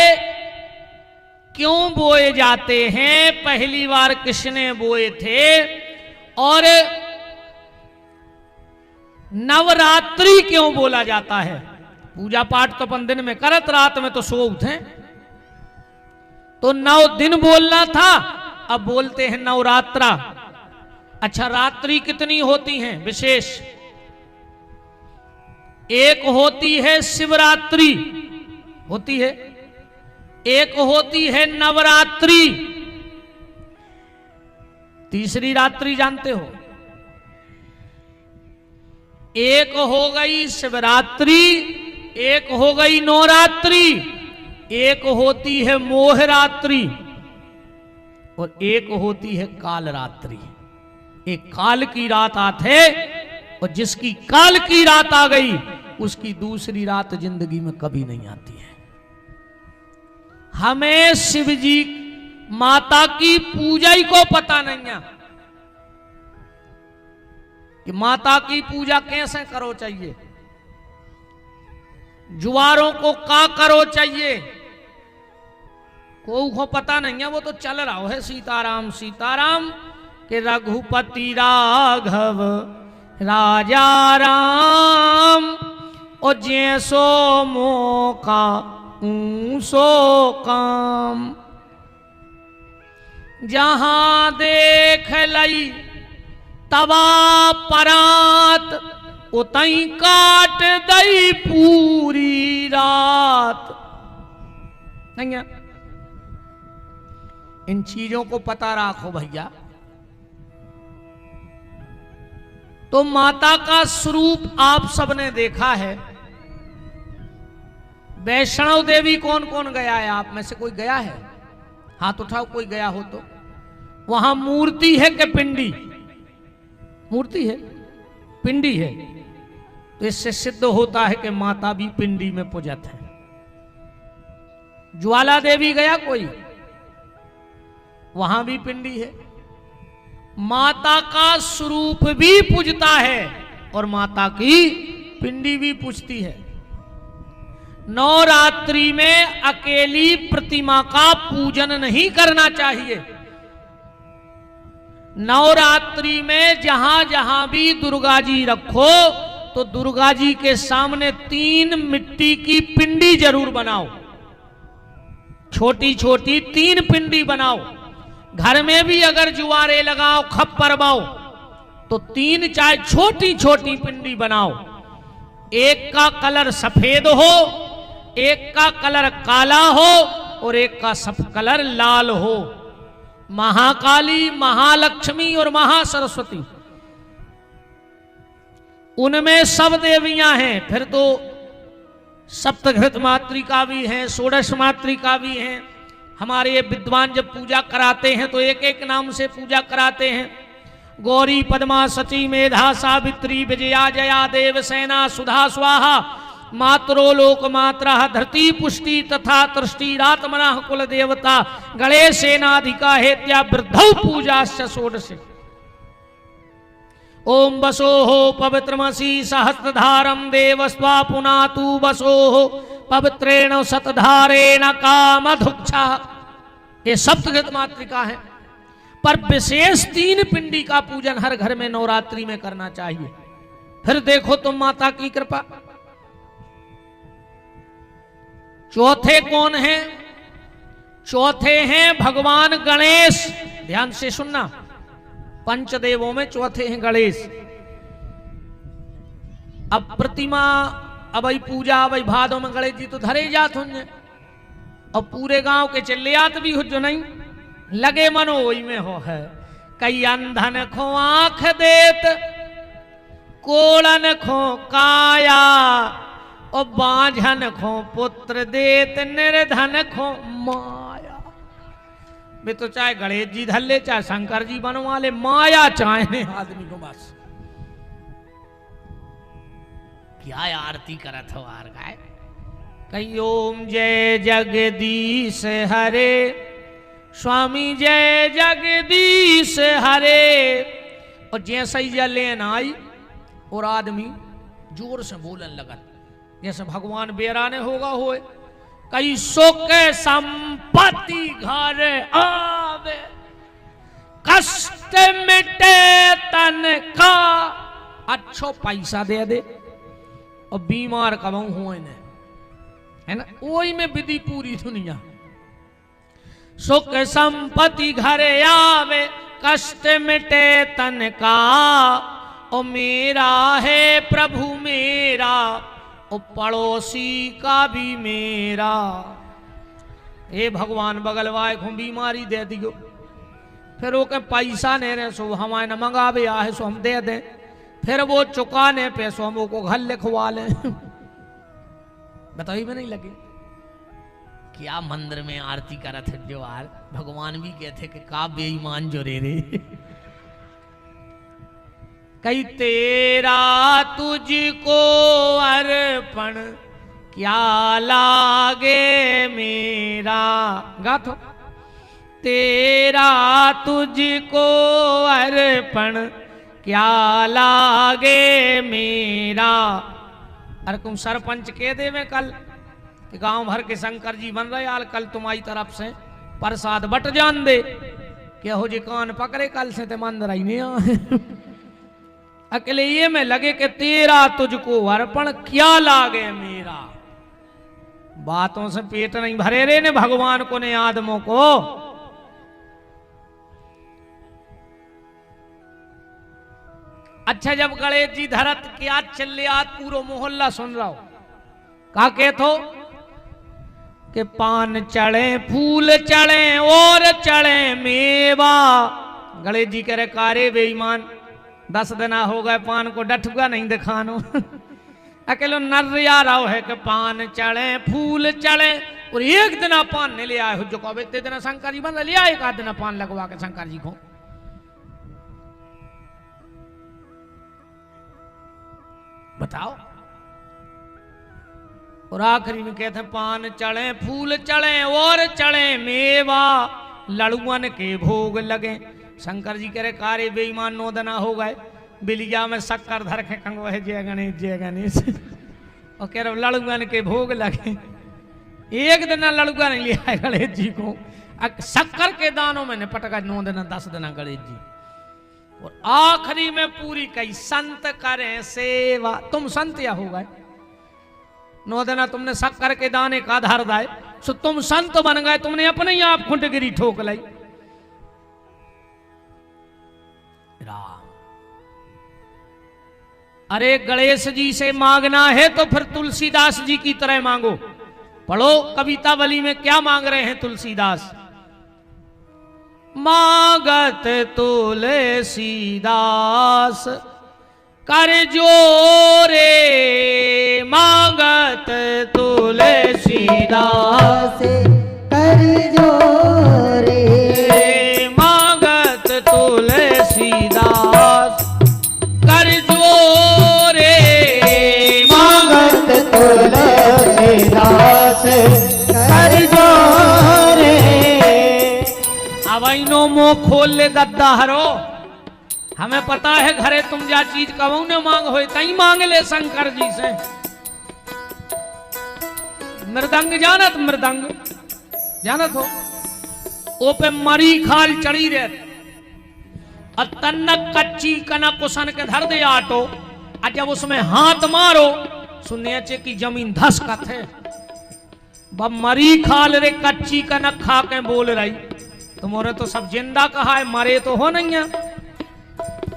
क्यों बोए जाते हैं, पहली बार किसने बोए थे, और नवरात्रि क्यों बोला जाता है? पूजा पाठ तो अपन दिन में करत, रात में तो सो उठे। तो 9 दिन बोलना था, अब बोलते हैं नवरात्रा। अच्छा, रात्रि कितनी होती हैं विशेष? एक होती है शिवरात्रि, होती है। एक होती है नवरात्रि। तीसरी रात्रि जानते हो? एक हो गई शिवरात्रि, एक हो गई नवरात्रि, एक होती है मोहरात्रि, और एक होती है कालरात्रि। एक काल की रात आते, और जिसकी काल की रात आ गई उसकी दूसरी रात जिंदगी में कभी नहीं आती है। हमें शिव जी माता की पूजा ही को पता नहीं है कि माता की पूजा कैसे करो चाहिए, जुआरों को का करो चाहिए, को पता नहीं है। वो तो चल रहा है सीताराम सीताराम के रघुपति राघव राजा राम, और जैसो मौका ऊसो काम, जहां देख लई तवा परात, उतई काट दई पूरी रात। नहीं है? इन चीजों को पता रखो भैया। तो माता का स्वरूप आप सबने देखा है। वैष्णव देवी कौन कौन गया है? आप में से कोई गया है? हाथ उठाओ कोई गया हो तो। वहां मूर्ति है कि पिंडी? मूर्ति है, पिंडी है। तो इससे सिद्ध होता है कि माता भी पिंडी में पूजत है। ज्वाला देवी गया कोई? वहां भी पिंडी है। माता का स्वरूप भी पूजता है और माता की पिंडी भी पूजती है। नवरात्रि में अकेली प्रतिमा का पूजन नहीं करना चाहिए। नवरात्रि में जहां जहां भी दुर्गा जी रखो तो दुर्गा जी के सामने 3 मिट्टी की पिंडी जरूर बनाओ। छोटी छोटी 3 पिंडी बनाओ। घर में भी अगर जुआरे लगाओ, खप्पर बाओ, तो 3 चाहे छोटी छोटी पिंडी बनाओ। एक का कलर सफेद हो, एक का कलर काला हो, और एक का सब कलर लाल हो। महाकाली, महालक्ष्मी और महासरस्वती, उनमें सब देवियां हैं। फिर तो सप्तघृत मातृका भी हैं, षोडश मातृका भी हैं। हमारे ये विद्वान जब पूजा कराते हैं तो एक एक नाम से पूजा कराते हैं। गौरी, पद्मा, सची, मेधा, सावित्री, विजया, जया, देवसेना, सुधा, स्वाहा, मात्रो लोक मात्रा, धरती पुष्टि तथा तृष्टि, रातमना कुल देवता, गणेशेनाधिका हेत्या वृद्धौ पूजाश्च षोडश। ओम वसोः पवित्रमसि सहस्रधारम देवस्वा पुनातु वसोः पवित्रेण शतधारेण कामधुक्षा। ये सप्तघृत मातृका है। पर विशेष 3 पिंडी का पूजन हर घर में नवरात्रि में करना चाहिए। फिर देखो तुम माता की कृपा। चौथे कौन है? चौथे हैं भगवान गणेश। ध्यान से सुनना, पंचदेवों में चौथे हैं गणेश। अब प्रतिमा अब भाई पूजा भाई भादों में गणेश जी तो धरे जात होंगे और पूरे गांव के चले आत भी हो जो नहीं लगे मनो वही में हो है। कई अंधन खो आंख देत कोड़न खो काया और बांझन खो पुत्र देत निर्धन खो माया। वे तो चाहे गणेश जी धर ले चाहे शंकर जी बनवा ले माया चाहे आदमी को बस। क्या आरती करत हो आर गाय कई ओम जय जगदीश हरे स्वामी जय जगदीश हरे। और जैसे ही जलेन आई और आदमी जोर से बोलन लगा जैसे भगवान बेराने होगा होए। कई सुख संपत्ति घर आवे कष्ट मिटे तन का अच्छो पैसा दे दे और बीमार कबू हुए ने है ना वही में विधि पूरी दुनिया। सुख संपत्ति घर आवे कष्ट मिटे तन का ओ मेरा है प्रभु मेरा ओ पड़ोसी का भी मेरा। हे भगवान बगल वाले को बीमारी दे दियो फिर वो के पैसा नहीं रहे सो हमारे न मंगावे आहे सो हम दे दें फिर वो चुकाने पे सो हम को घर लिखवा लें। बताइए में नहीं लगे क्या मंदिर में आरती करत है जो आर भगवान भी कहते कि का बेईमान जो रे कई तेरा तुझको अर्पण क्या लागे मेरा गाथो तेरा तुझको अर्पण क्या लागे मेरा। अरे तुम सरपंच कह दे में कल कि गांव भर के शंकर जी बन रहे यार कल तुम्हारी तरफ से प्रसाद बट जान दे क्या हो जी कान पकड़े कल से ते मंदिर ही नहीं अकेले ये में लगे कि तेरा तुझको अर्पण क्या लागे मेरा। बातों से पेट नहीं भरे रे ने भगवान को ने आदमों को। अच्छा जब गणेश जी धरत क्या चले आज पूरा मोहल्ला सुन रहा हो का कहते कि पान चढ़े फूल चढ़े और चढ़े मेवा। गणेश जी कह रहे कारे बेईमान 10 दिन हो गए पान को डठुआ नहीं दिखानो। अकेलो नर्रिया रहो है कि पान चढ़े फूल चढ़े और एक दिन पान नहीं ले आए हो जो कहो इतने दिन शंकर जी बन लिया एक आध दिन पान लगवा के शंकर जी को। बताओ और आखिरी में कहते पान चढ़े फूल चढ़े और चढ़े मेवा लड़ुअन के भोग लगे। शंकर जी कह रहे कारे बेईमान 9 दिन हो गए बिलिया में शक्कर धर के कंगो है जय गणेश और कह रहे लड़ुअन के भोग लगे। एक दिन लड़ुआ नहीं लिया गणेश जी को शक्कर के दानों में निपट गए 9 दिन 10 दिन गणेश जी। और आखिरी में पूरी कई संत करें सेवा। तुम संत या हो गए 9 दिन तुमने शक्कर के दाने का आधार दाए सो तुम संत बन गए तुमने अपने ही आप खुंडगिरी ठोक लाई। राम अरे गणेश जी से मांगना है तो फिर तुलसीदास जी की तरह मांगो। पढ़ो कवितावली में क्या मांग रहे हैं तुलसीदास। मांगत तुलसीदास कर जोरे मांगत तुलसीदास कर जोरे मांगत तुलसीदास कर जोरे मांगत तुलसीदास कर जोरे। अब इनो मुंह खोल ले गद्दा हरो हमें पता है घरे तुम जा चीज कहू ने मांग हो तई मांग ले शंकर जी से। मृदंग जानत हो ओ पे मरी खाल चढ़ी रहे तन्नक कच्ची कनक कुसन के धर दे आटो और जब उसमें हाथ मारो सुनने चे की जमीन धसकत है। बब मरी खाल रे कच्ची कनक खा के बोल रही तुम्हारे तो सब जिंदा कहा है मरे तो हो नहीं है।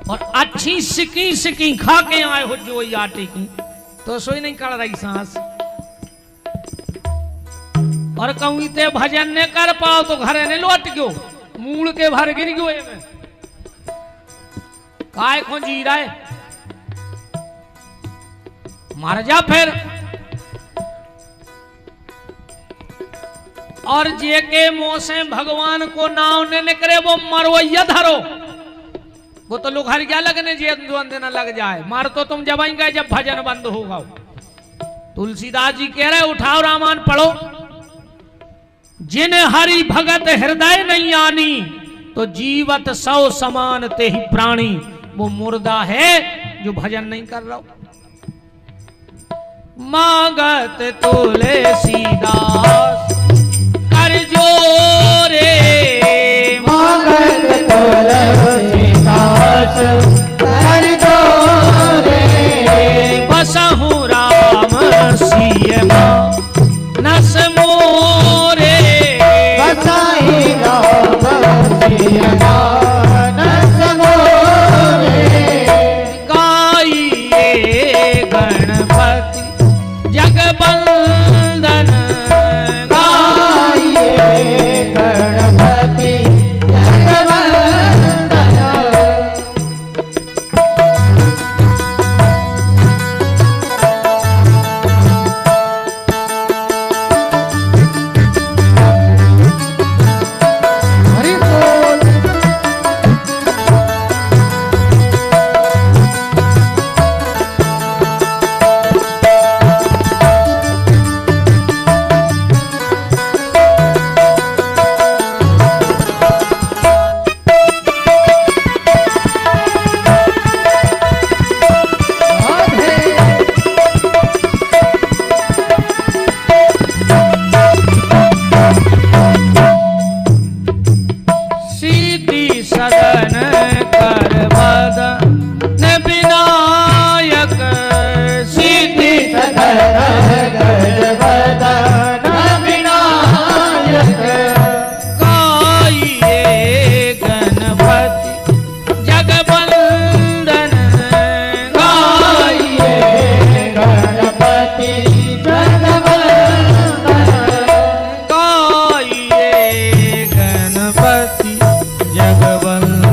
और अच्छी सिकी खा के आए हो जो आटे की तो सोई नहीं कर रही सांस। और कहूं इते भजन ने कर पाओ तो घरे ने लौट गयो, मूल के भर गिर गयो में काय को जी रहा है, मर जा फिर। और जे के मुंह से भगवान को नाव ने निकले वो मरवैया धरो, वो तो लोग हर क्या लगने जे देना लग जाए, मार तो तुम जब आएंगे जब भजन बंद होगा। तुलसीदास जी कह रहे उठाओ रामायण पढ़ो, जिन हरि भगत हृदय नहीं आनी तो जीवत सौ समान ते ही प्राणी। वो मुर्दा है जो भजन नहीं कर रहा। मांगत तुलसीदास कर जोरे, मांगत तुलसीदास कर जोरे, बसहु राम सियमा नस मोरे, बसाई राम सियमा नस मोरे, गाइए गणपति जगबंदन, गाइए गणपति जगवंदन। हरि बोल। सीधी सदन कर बदन विनायक, सीधी सदन गणपतन विनायक, गाइए गणपति जगबंदन, गाइए गणपति जगवंदन। गाइए गणपति जगबंदन।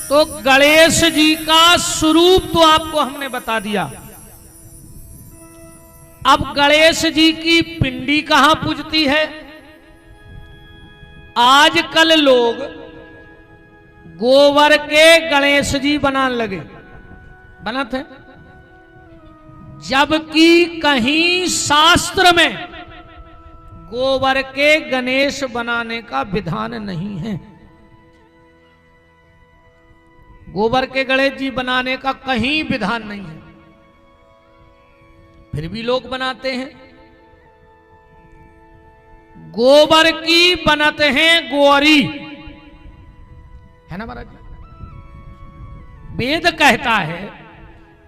तो गणेश जी का स्वरूप तो आपको हमने बता दिया। अब गणेश जी की पिंडी कहां पूजती है? आजकल लोग गोबर के गणेश जी बनाने लगे, बनाते हैं, जबकि कहीं शास्त्र में गोबर के गणेश बनाने का विधान नहीं है। गोबर के गणेश जी बनाने का कहीं विधान नहीं है, फिर भी लोग बनाते हैं। गोबर की बनाते हैं गौरी, है ना महाराज? वेद कहता है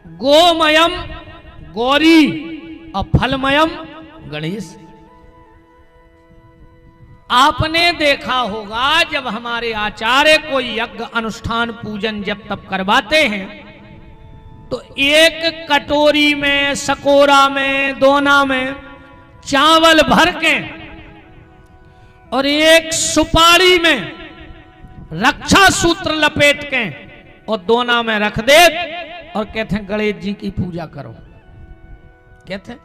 गोमयम गौरी और फलमयम गणेश। आपने देखा होगा जब हमारे आचार्य कोई यज्ञ अनुष्ठान पूजन जब तब करवाते हैं तो एक कटोरी में, सकोरा में, दोना में चावल भर के और एक सुपारी में रक्षा सूत्र लपेट के और दोना में रख दे और कहते हैं गणेश जी की पूजा करो। कहते हैं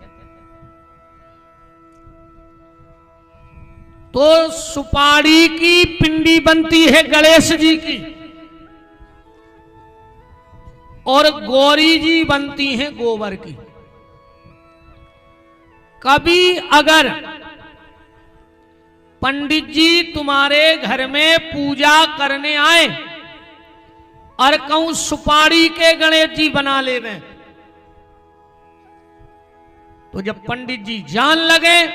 तो सुपारी की पिंडी बनती है गणेश जी की और गौरी जी बनती हैं गोबर की। कभी अगर पंडित जी तुम्हारे घर में पूजा करने आए और कहूं सुपारी के गणेश जी बना ले में, तो जब पंडित जी जान लगे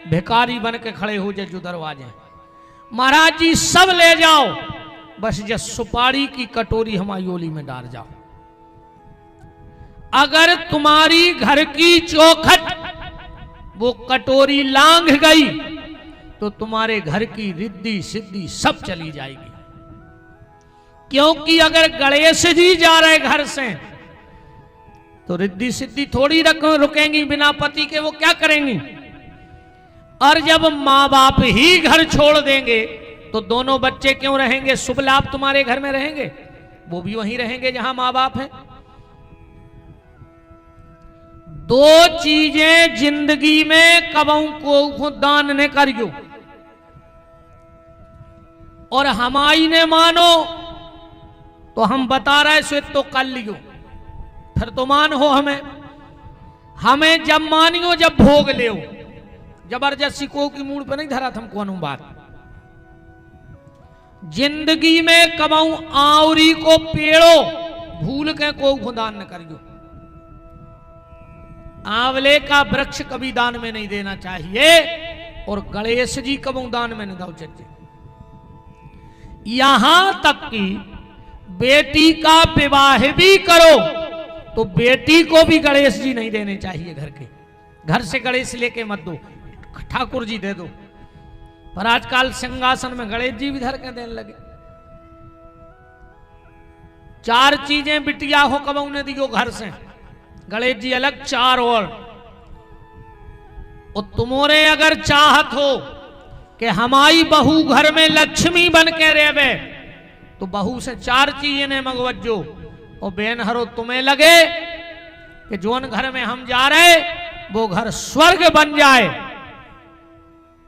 भिखारी बन के खड़े हो जाए जो दरवाजे, महाराज जी सब ले जाओ, बस जब सुपारी की कटोरी हमारी ओली में डाल जाओ। अगर तुम्हारी घर की चौखट वो कटोरी लांघ गई तो तुम्हारे घर की रिद्धि सिद्धि सब चली जाएगी। क्योंकि अगर गणेश जी जा रहे घर से तो रिद्धि सिद्धि थोड़ी रुकेंगी बिना पति के, वो क्या करेंगी। और जब माँ बाप ही घर छोड़ देंगे तो दोनों बच्चे क्यों रहेंगे। शुभ लाभ तुम्हारे घर में रहेंगे, वो भी वहीं रहेंगे जहां माँ बाप हैं। दो चीजें जिंदगी में कबहू को दान ने करियो, और हमारी ने मानो तो हम बता रहे सो तो कर लियो, फिर तो मान हो हमें जब मानियो जब भोग ले। जबरदस्ती को की मूड पे नहीं धरा थम कौन बात। जिंदगी में कबहू आवरी को पेड़ो भूल के को दान न करियो। आंवले का वृक्ष कभी दान में नहीं देना चाहिए, और गणेश जी कबहू दान में नहीं दो चाहिए। यहां तक कि बेटी का विवाह भी करो तो बेटी को भी गणेश जी नहीं देने चाहिए। घर से गणेश लेके मत दो, ठाकुर जी दे दो। पर आजकल सिंहासन में गणेश जी भी धर के देने लगे। चार चीजें बिटिया हो कबहू ने दियो घर से, गणेश जी अलग चार। और तुम्हारे अगर चाहत हो कि हमारी बहू घर में लक्ष्मी बन के रेवे तो बहू से चार चीजें ने मंगवजो। और बेन हरो तुम्हें लगे कि जोन घर में हम जा रहे वो घर स्वर्ग बन जाए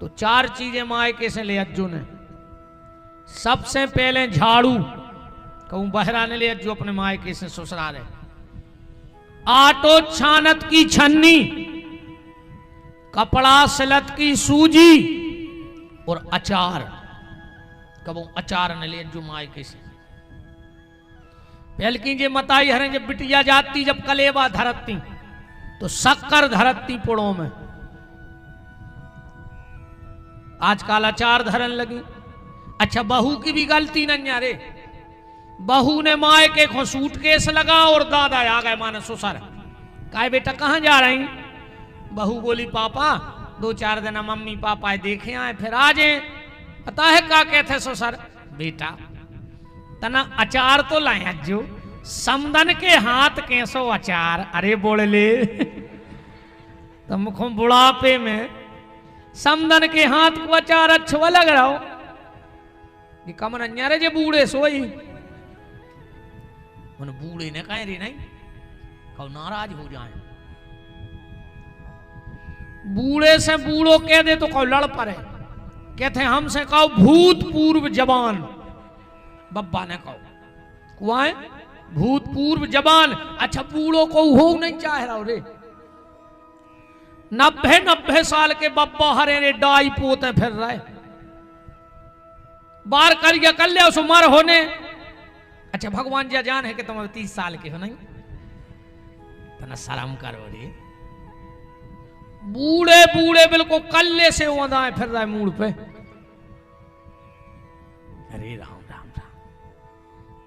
तो चार चीजें मायके से ले अज्जो ने। सबसे पहले झाड़ू, कहूं बहराने ले अज्जो अपने मायके से ससुराल। आटो छानत की छन्नी, कपड़ा सिलत की सूजी, और अचार। कबो अचार न ले जो मायके से। पहलकी जे मताई हरें जब बिटिया जाती जब कलेवा धरती तो शक्कर धरती पुड़ों में। आजकल अचार धरन लगी। अच्छा बहू की भी गलती नहीं यारे। बहू ने मायके को सूटकेस लगा और दादा आ गए माने ससुर। काहे बेटा कहां जा रही। बहू बोली पापा 2-4 दिन मम्मी पापा देखे आए फिर आ जाए। पता है क्या कहते ससुर, बेटा तना अचार तो लाए अज्जो, समदन के हाथ कैसो अचार। अरे बोल ले तुम को बुढ़ापे में समदन के हाथ को अचार अच्छा लग रहा हो। ये कमर अन्यारे जे बूढ़े सोई मन बूढ़े ने कहे रे नहीं कहो नाराज हो जाए। बूढ़े से बूढ़ो कह दे तो कहो लड़ पड़े। कहते हमसे कहो भूतपूर्व जवान। बब्बा ने कहो कुआए भूतपूर्व जवान। अच्छा बूढ़ो को हो नहीं चाह रहा रे। 90 साल के बब्बा हरे रे डाई पोते फिर रहे। बार करिए कर ले उस उम्र होने। अच्छा भगवान जी जान है कि तुम 30 साल के हो नहीं तना शर्म करो रे। बूढ़े बूढ़े बिल्कुल कल्ले से वदाए फिर रहे मूड पे। अरे राम राम राम।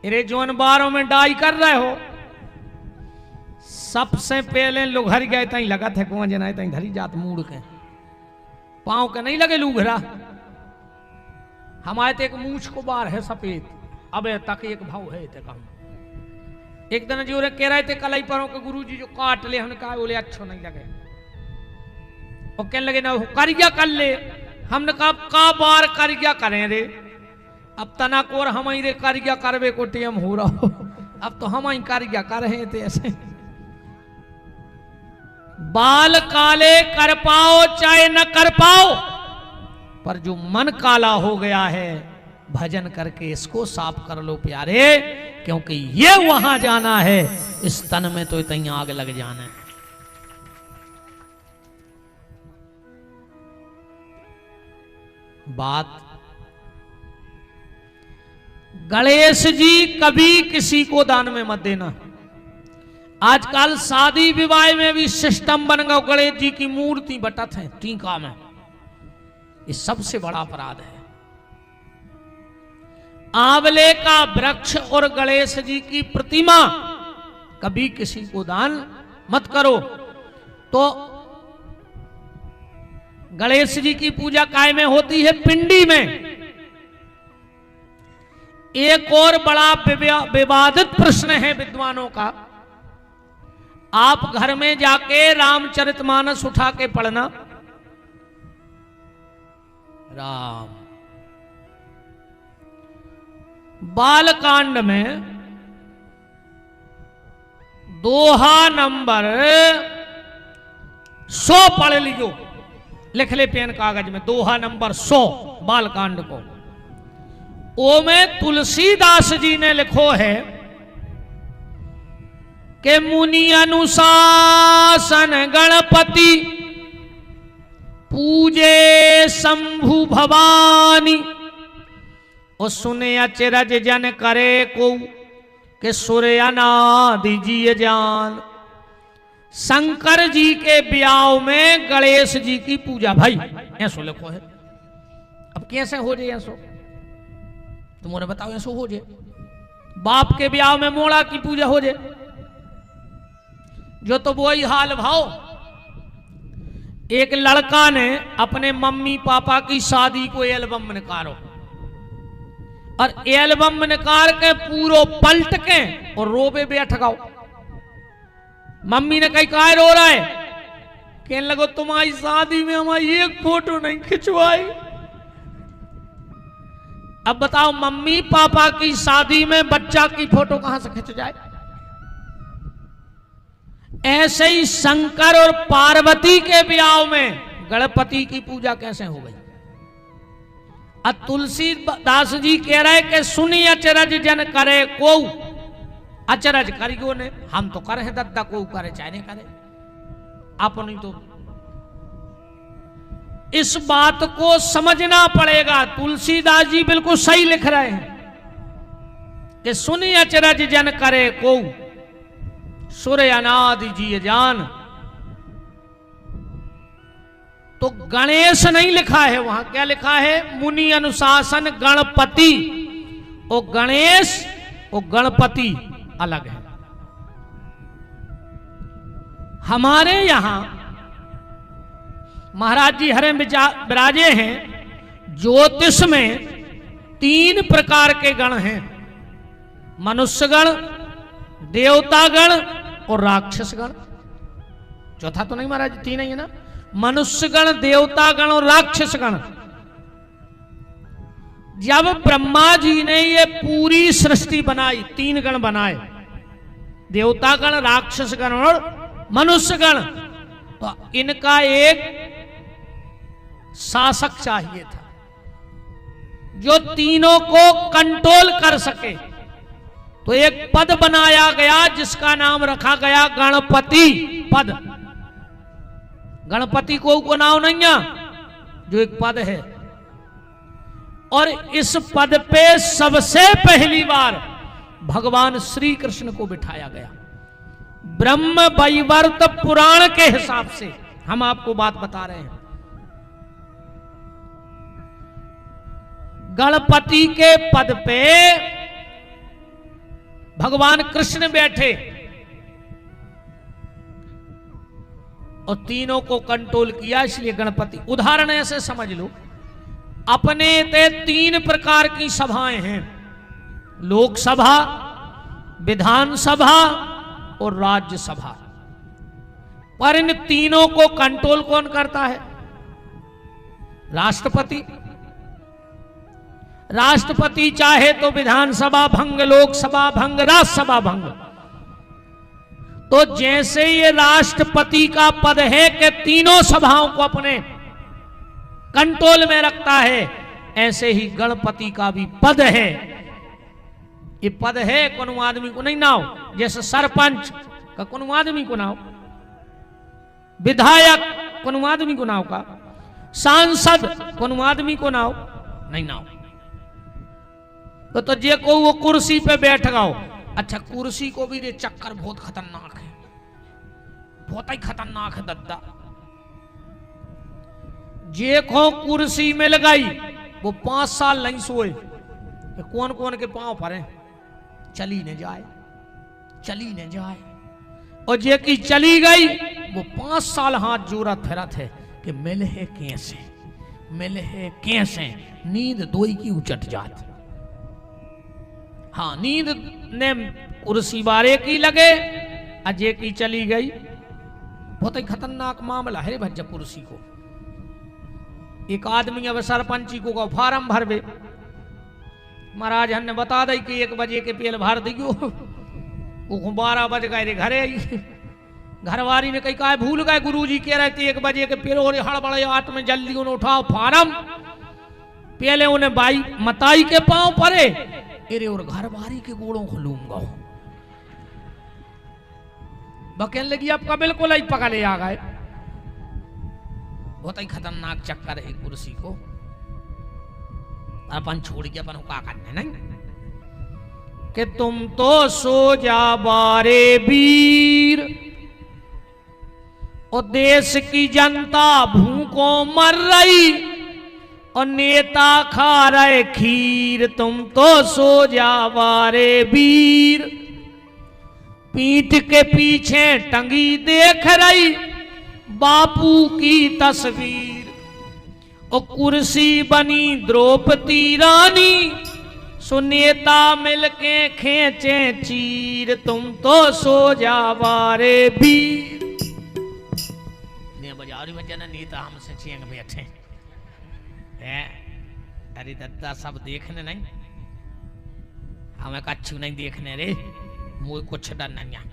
अरे जोन बारों में डाई कर रहे हो सबसे पहले लुघर गए तई लगा थे कुआं जनाए तई धरी जात मूड के पांव के नहीं लगे लुघरा। हमारे तो एक मूछ को बार है सफेद। अबे तक एक भाव है ते कहूं। एक दिन जो कह रहे थे कलाई परों के गुरु जी जो काट ले हमने कहा बोले अच्छो नहीं लगे। और कहने लगे ना करिया कर ले। हमने कहा का बार करिया करें रे। अब तना कोर हम रे करिया करवे को टेम हो रहा हो। अब तो हम करिया कर रहे थे ऐसे। बाल काले कर पाओ चाहे न कर पाओ पर जो मन काला हो गया है भजन करके इसको साफ कर लो प्यारे। क्योंकि ये वहां जाना है इस तन में तो इतनी आग लग जाना है। बात गणेश जी कभी किसी को दान में मत देना। आजकल शादी विवाह में भी सिस्टम बन गया गणेश जी की मूर्ति बटत है टीका में। ये सबसे बड़ा अपराध है। आंवले का वृक्ष और गणेश जी की प्रतिमा कभी किसी को दान मत करो। तो गणेश जी की पूजा काय में होती है? पिंडी में। एक और बड़ा विवादित प्रश्न है विद्वानों का। आप घर में जाके रामचरितमानस उठा के पढ़ना। राम बालकांड में दोहा नंबर 100 पढ़ लीजो, लिख ले पेन कागज में, दोहा नंबर 100 बालकांड को। ओ में तुलसीदास जी ने लिखो है कि मुनि अनुशासन गणपति पूजे शंभु भवानी, और सुने अचरज जन करे को कि सूर्य अनादि जी जान। शंकर जी के ब्याह में गणेश जी की पूजा, भाई ऐसो लिखो है। अब कैसे हो जाए ऐसो, तुम्हारे बताओ ऐसो हो जाए? बाप के ब्याह में मोड़ा की पूजा हो जाए, जो तो वही हाल भाव। एक लड़का ने अपने मम्मी पापा की शादी को एल्बम में निकालो, और एल्बम में निकाल के पूरो पलट के और रोबे बैठ गाओ। मम्मी ने कही काय रो रहा है? कहने लगो तुम्हारी शादी में हमारी एक फोटो नहीं खिंचवाई। अब बताओ, मम्मी पापा की शादी में बच्चा की फोटो कहां से खिंच जाए? ऐसे ही शंकर और पार्वती के ब्याह में गणपति की पूजा कैसे हो गई? अब तुलसीदास जी कह रहे कि सुनी अचरज जन करे को, अचरज करियो ने, हम तो करे हैं दद्दा को करे चाहे नहीं करे, अपनी तो इस बात को समझना पड़ेगा। तुलसीदास जी बिल्कुल सही लिख रहे हैं कि सुनी अचरज जन करे को सूर्य अनादि जी जान। तो गणेश नहीं लिखा है वहां, क्या लिखा है? मुनि अनुशासन गणपति। और गणेश और गणपति अलग है। हमारे यहां महाराज जी हरे विराजे हैं। ज्योतिष में 3 प्रकार के गण हैं, मनुष्य गण, देवता गण और राक्षस गण। चौथा तो नहीं महाराज, 3 ही है ना? मनुष्य गण, देवता गण और राक्षस गण। जब ब्रह्मा जी ने ये पूरी सृष्टि बनाई, 3 गण बनाए, देवता गण, राक्षस गण और मनुष्य गण, तो इनका एक शासक चाहिए था जो तीनों को कंट्रोल कर सके। तो एक पद बनाया गया जिसका नाम रखा गया गणपति पद। गणपति को नाम नहीं है, जो एक पद है। और इस पद पे सबसे पहली बार भगवान श्री कृष्ण को बिठाया गया। ब्रह्म वैवर्त पुराण के हिसाब से हम आपको बात बता रहे हैं। गणपति के पद पे भगवान कृष्ण बैठे और तीनों को कंट्रोल किया, इसलिए गणपति। उदाहरण ऐसे समझ लो, अपने ते 3 प्रकार की सभाएं हैं, लोकसभा, विधानसभा और राज्यसभा। पर इन तीनों को कंट्रोल कौन करता है? राष्ट्रपति। राष्ट्रपति चाहे तो विधानसभा भंग, लोकसभा भंग, राज्यसभा भंग। तो जैसे ये राष्ट्रपति का पद है कि तीनों सभाओं को अपने कंट्रोल में रखता है, ऐसे ही गणपति का भी पद है। ये पद है, कोनो आदमी को नहीं नाव। जैसे सरपंच का कोनो आदमी को नाव, विधायक कोनो आदमी को नाव का, सांसद कोनो आदमी को नाव नहीं नाव। तो जे को वो कुर्सी पे बैठ गओ। अच्छा, कुर्सी को भी रे चक्कर बहुत खतरनाक है, बहुत ही खतरनाक है दद्दा। जे को कुर्सी में लगाई वो 5 साल नहीं सोए, कौन कौन के पांव पर है, चली न जाए, चली न जाए। और जे की चली गई वो 5 साल हाथ जोड़ा फिरत है कि मिले है कैसे, मिले है कैसे, नींद दोई की उचट जात। हाँ, नींद ने कुर्सी बारे की लगे, अजय की चली गई। बहुत ही खतरनाक मामला है भज्जा कुर्सी को। एक आदमी अब सरपंची को फार्म भरवे, महाराज ने बता दी कि 1 बजे के पेल भर दियो। वो 12 बज गए रे घरे आई। घरवारी ने कही का भूल गए, गुरुजी कह रहे थे 1 बजे के पेल, और हड़बड़े 8 में जल्दी उन्हें उठाओ फार्म। पहले उन्हें बाई मताई के पांव पड़े, अरे और घरवारी के गोड़ों को लूंगा। बकैन लगी आपका बिल्कुल ही पकड़ ले आ गए। बहुत ही खतरनाक चक्कर है कुर्सी को। अपन छोड़ के अपन का करने नहीं कि तुम तो सो जा बारे वीर, और देश की जनता भूखों मर रही, और नेता खा रहे खीर। तुम तो सो जा बारे वीर, पीठ के पीछे टंगी देख रही बापू की तस्वीर। और कुर्सी बनी द्रौपदी रानी, सो नेता मिलके खींचे चीर। तुम तो सो जा बारे वीर। बाजारी में जना नेता हमसे चेंग बैठे हैं। अरे दद्दा सब देखने नहीं, हमें कच्छू नहीं देखने रे। मुझे कुछ डर नहीं है,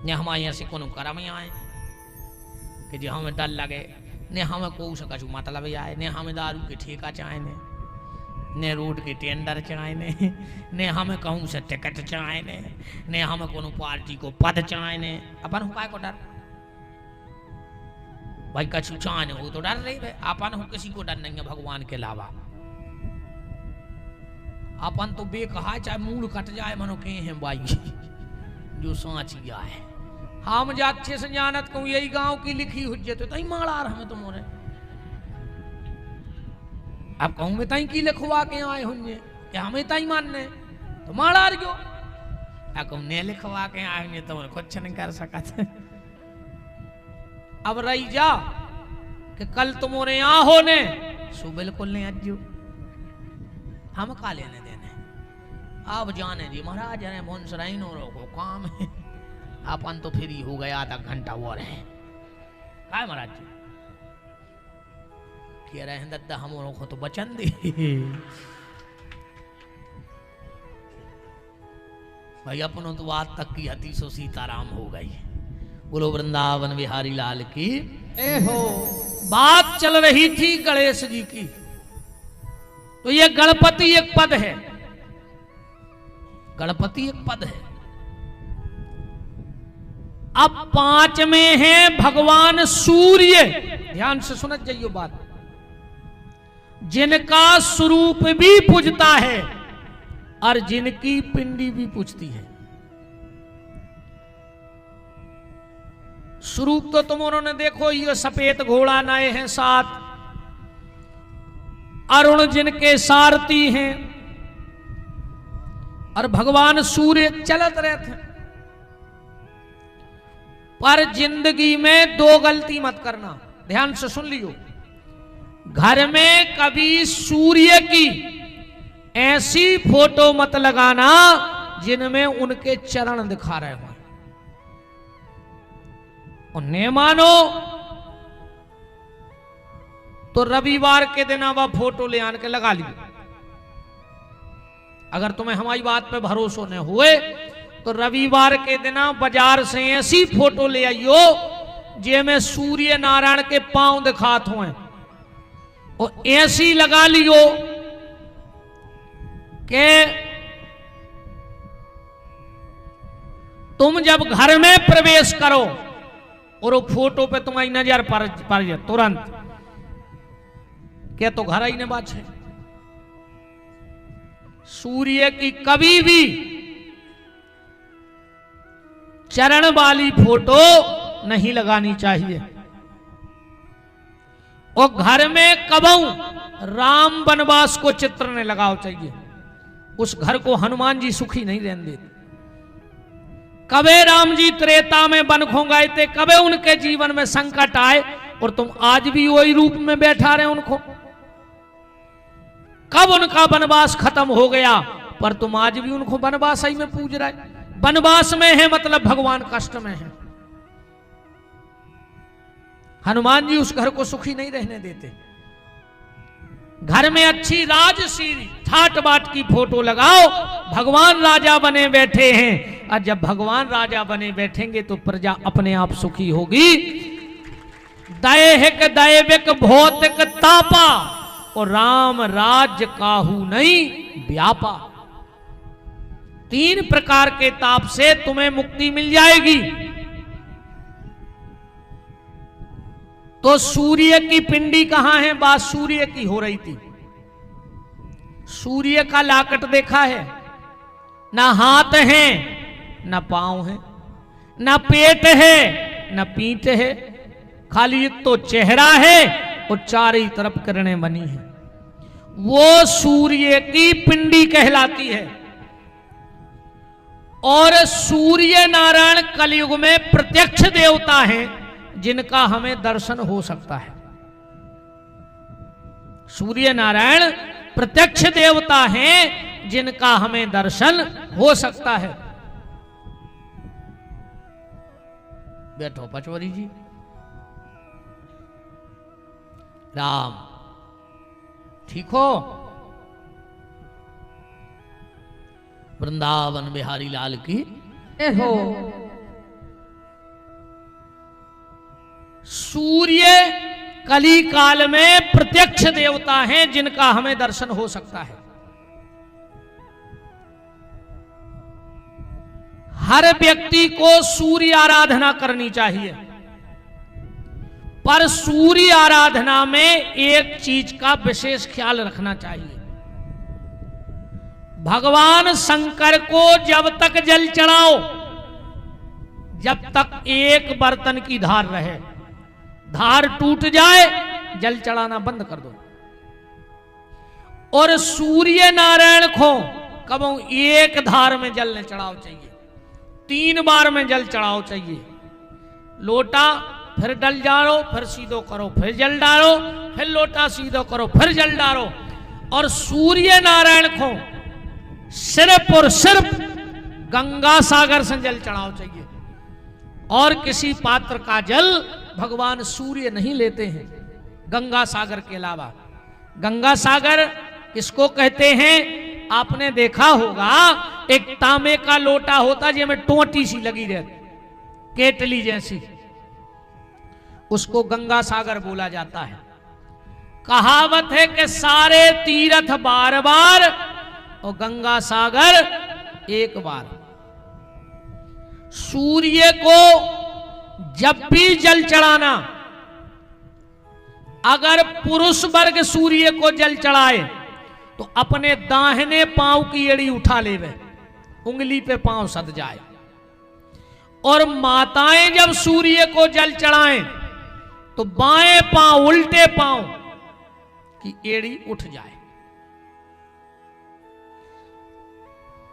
ने हमारे यहाँ से कोनो करम आए कि जो हमें डर लगे, ने हमें को कछु मतलब आए, ने हमें दारू के ठेका चाहे, ने रोड के टेंडर चाहे, ने हमें कहूँ से टिकट चाहे, ने हमें कोनो पार्टी को पद चाहे। अपन हो काय को डर भाई, कछु चाहे हो तो डर रही है। अपन हो किसी को डर नहीं है भगवान के अलावा। अपन तो बेकहा चाहे मूड कट जाए मनो के हैं भाई जो सांचिया है। हम जा अच्छे से जानत कहूँ यही गांव की लिखी हुज्जत तो माड़ा हमें तुम्हारे। अब कहूँ में तई की लिखवा के आए होंगे कि हमें तई मानने तो माड़ा जो कहूँ ने लिखवा के आए होंगे तो कुछ नहीं कर सकते। अब रही जा कि कल तुम्हारे यहाँ होने सो बिल्कुल नहीं अज्जू, हम का लेने देने। अब जाने जी महाराज ने मुंसराइनों को काम है, अपन तो फ्री हो गया, आधा घंटा और है। काय महाराज जी कह रहे हैं दद्दा हम को तो बचन दे भाई। अपनों तो आज तक की हती सो सीताराम हो गई। बोलो वृंदावन बिहारी लाल की। हो बात चल रही थी गणेश जी की, तो ये गणपति एक पद है, गणपति एक पद है। अब 5 में है भगवान सूर्य। ध्यान से सुनत जाइयो बात, जिनका स्वरूप भी पूजता है और जिनकी पिंडी भी पूजती है। स्वरूप तो तुम उन्होंने देखो, ये सफेद घोड़ा नए हैं 7, अरुण जिनके सारथी हैं, और भगवान सूर्य चलत रहते हैं। पर जिंदगी में 2 गलती मत करना, ध्यान से सुन लियो। घर में कभी सूर्य की ऐसी फोटो मत लगाना जिनमें उनके चरण दिखा रहे हो। उन्हें मानो तो रविवार के दिन वह फोटो ले आन के लगा लियो। अगर तुम्हें हमारी बात पे भरोसा न हुए तो रविवार के दिन बाजार से ऐसी फोटो ले आइयो जिसमें सूर्य नारायण के पांव दिखात हुए, और ऐसी लगा लियो कि तुम जब घर में प्रवेश करो और वो फोटो पे तुम्हारी नजर पर जाए तुरंत क्या तो घर ही ने बात है। सूर्य की कभी भी चरण वाली फोटो नहीं लगानी चाहिए, और घर में कबहू राम वनवास को चित्र ने लगाओ चाहिए। उस घर को हनुमान जी सुखी नहीं रहने देते। कबे राम जी त्रेता में वन खो गए थे, कबे उनके जीवन में संकट आए और तुम आज भी वही रूप में बैठा रहे उनको। कब उनका वनवास खत्म हो गया पर तुम आज भी उनको वनवास ही में पूज रहे। वनवास में है मतलब भगवान कष्ट में है। हनुमान जी उस घर को सुखी नहीं रहने देते। घर में अच्छी राजसी ठाट बाट की फोटो लगाओ, भगवान राजा बने बैठे हैं, और जब भगवान राजा बने बैठेंगे तो प्रजा अपने आप सुखी होगी। दैहिक दैविक भौतिक तापा और राम राज्य काहू नहीं व्यापा। 3 प्रकार के ताप से तुम्हें मुक्ति मिल जाएगी। तो सूर्य की पिंडी कहां है? बात सूर्य की हो रही थी। सूर्य का लाकट देखा है? ना हाथ है, ना पांव है, ना पेट है, ना पीठ है, खाली एक तो चेहरा है और चारों तरफ किरणें बनी है। वो सूर्य की पिंडी कहलाती है। और सूर्य नारायण कलयुग में प्रत्यक्ष देवता हैं जिनका हमें दर्शन हो सकता है। सूर्य नारायण प्रत्यक्ष देवता हैं जिनका हमें दर्शन हो सकता है। बैठो पचवरी जी। राम ठीक हो? वृंदावन बिहारी लाल की हो। सूर्य कली काल में प्रत्यक्ष देवता हैं जिनका हमें दर्शन हो सकता है। हर व्यक्ति को सूर्य आराधना करनी चाहिए, पर सूर्य आराधना में एक चीज का विशेष ख्याल रखना चाहिए। भगवान शंकर को जब तक जल चढ़ाओ, जब तक एक बर्तन की धार रहे, धार टूट जाए जल चढ़ाना बंद कर दो। और सूर्य नारायण को कब एक धार में जल न चढ़ाओ चाहिए, 3 बार में जल चढ़ाओ चाहिए। लोटा फिर डल डालो, फिर सीधो करो, फिर जल डालो, फिर लोटा सीधो करो, फिर जल डालो। और सूर्य नारायण को सिर्फ और सिर्फ गंगा सागर से जल चढ़ाओ चाहिए। और किसी पात्र का जल भगवान सूर्य नहीं लेते हैं गंगा सागर के अलावा। गंगा सागर किसको कहते हैं? आपने देखा होगा एक तांबे का लोटा होता जिसमें टोटी सी लगी रहती, केतली जैसी, उसको गंगा सागर बोला जाता है। कहावत है कि सारे तीर्थ बार बार और गंगा सागर एक बार। सूर्य को जब भी जल चढ़ाना, अगर पुरुष वर्ग सूर्य को जल चढ़ाए तो अपने दाहिने पांव की एड़ी उठा लेवे, उंगली पे पांव सद जाए। और माताएं जब सूर्य को जल चढ़ाएं तो बाएं पांव, उल्टे पांव की एड़ी उठ जाए।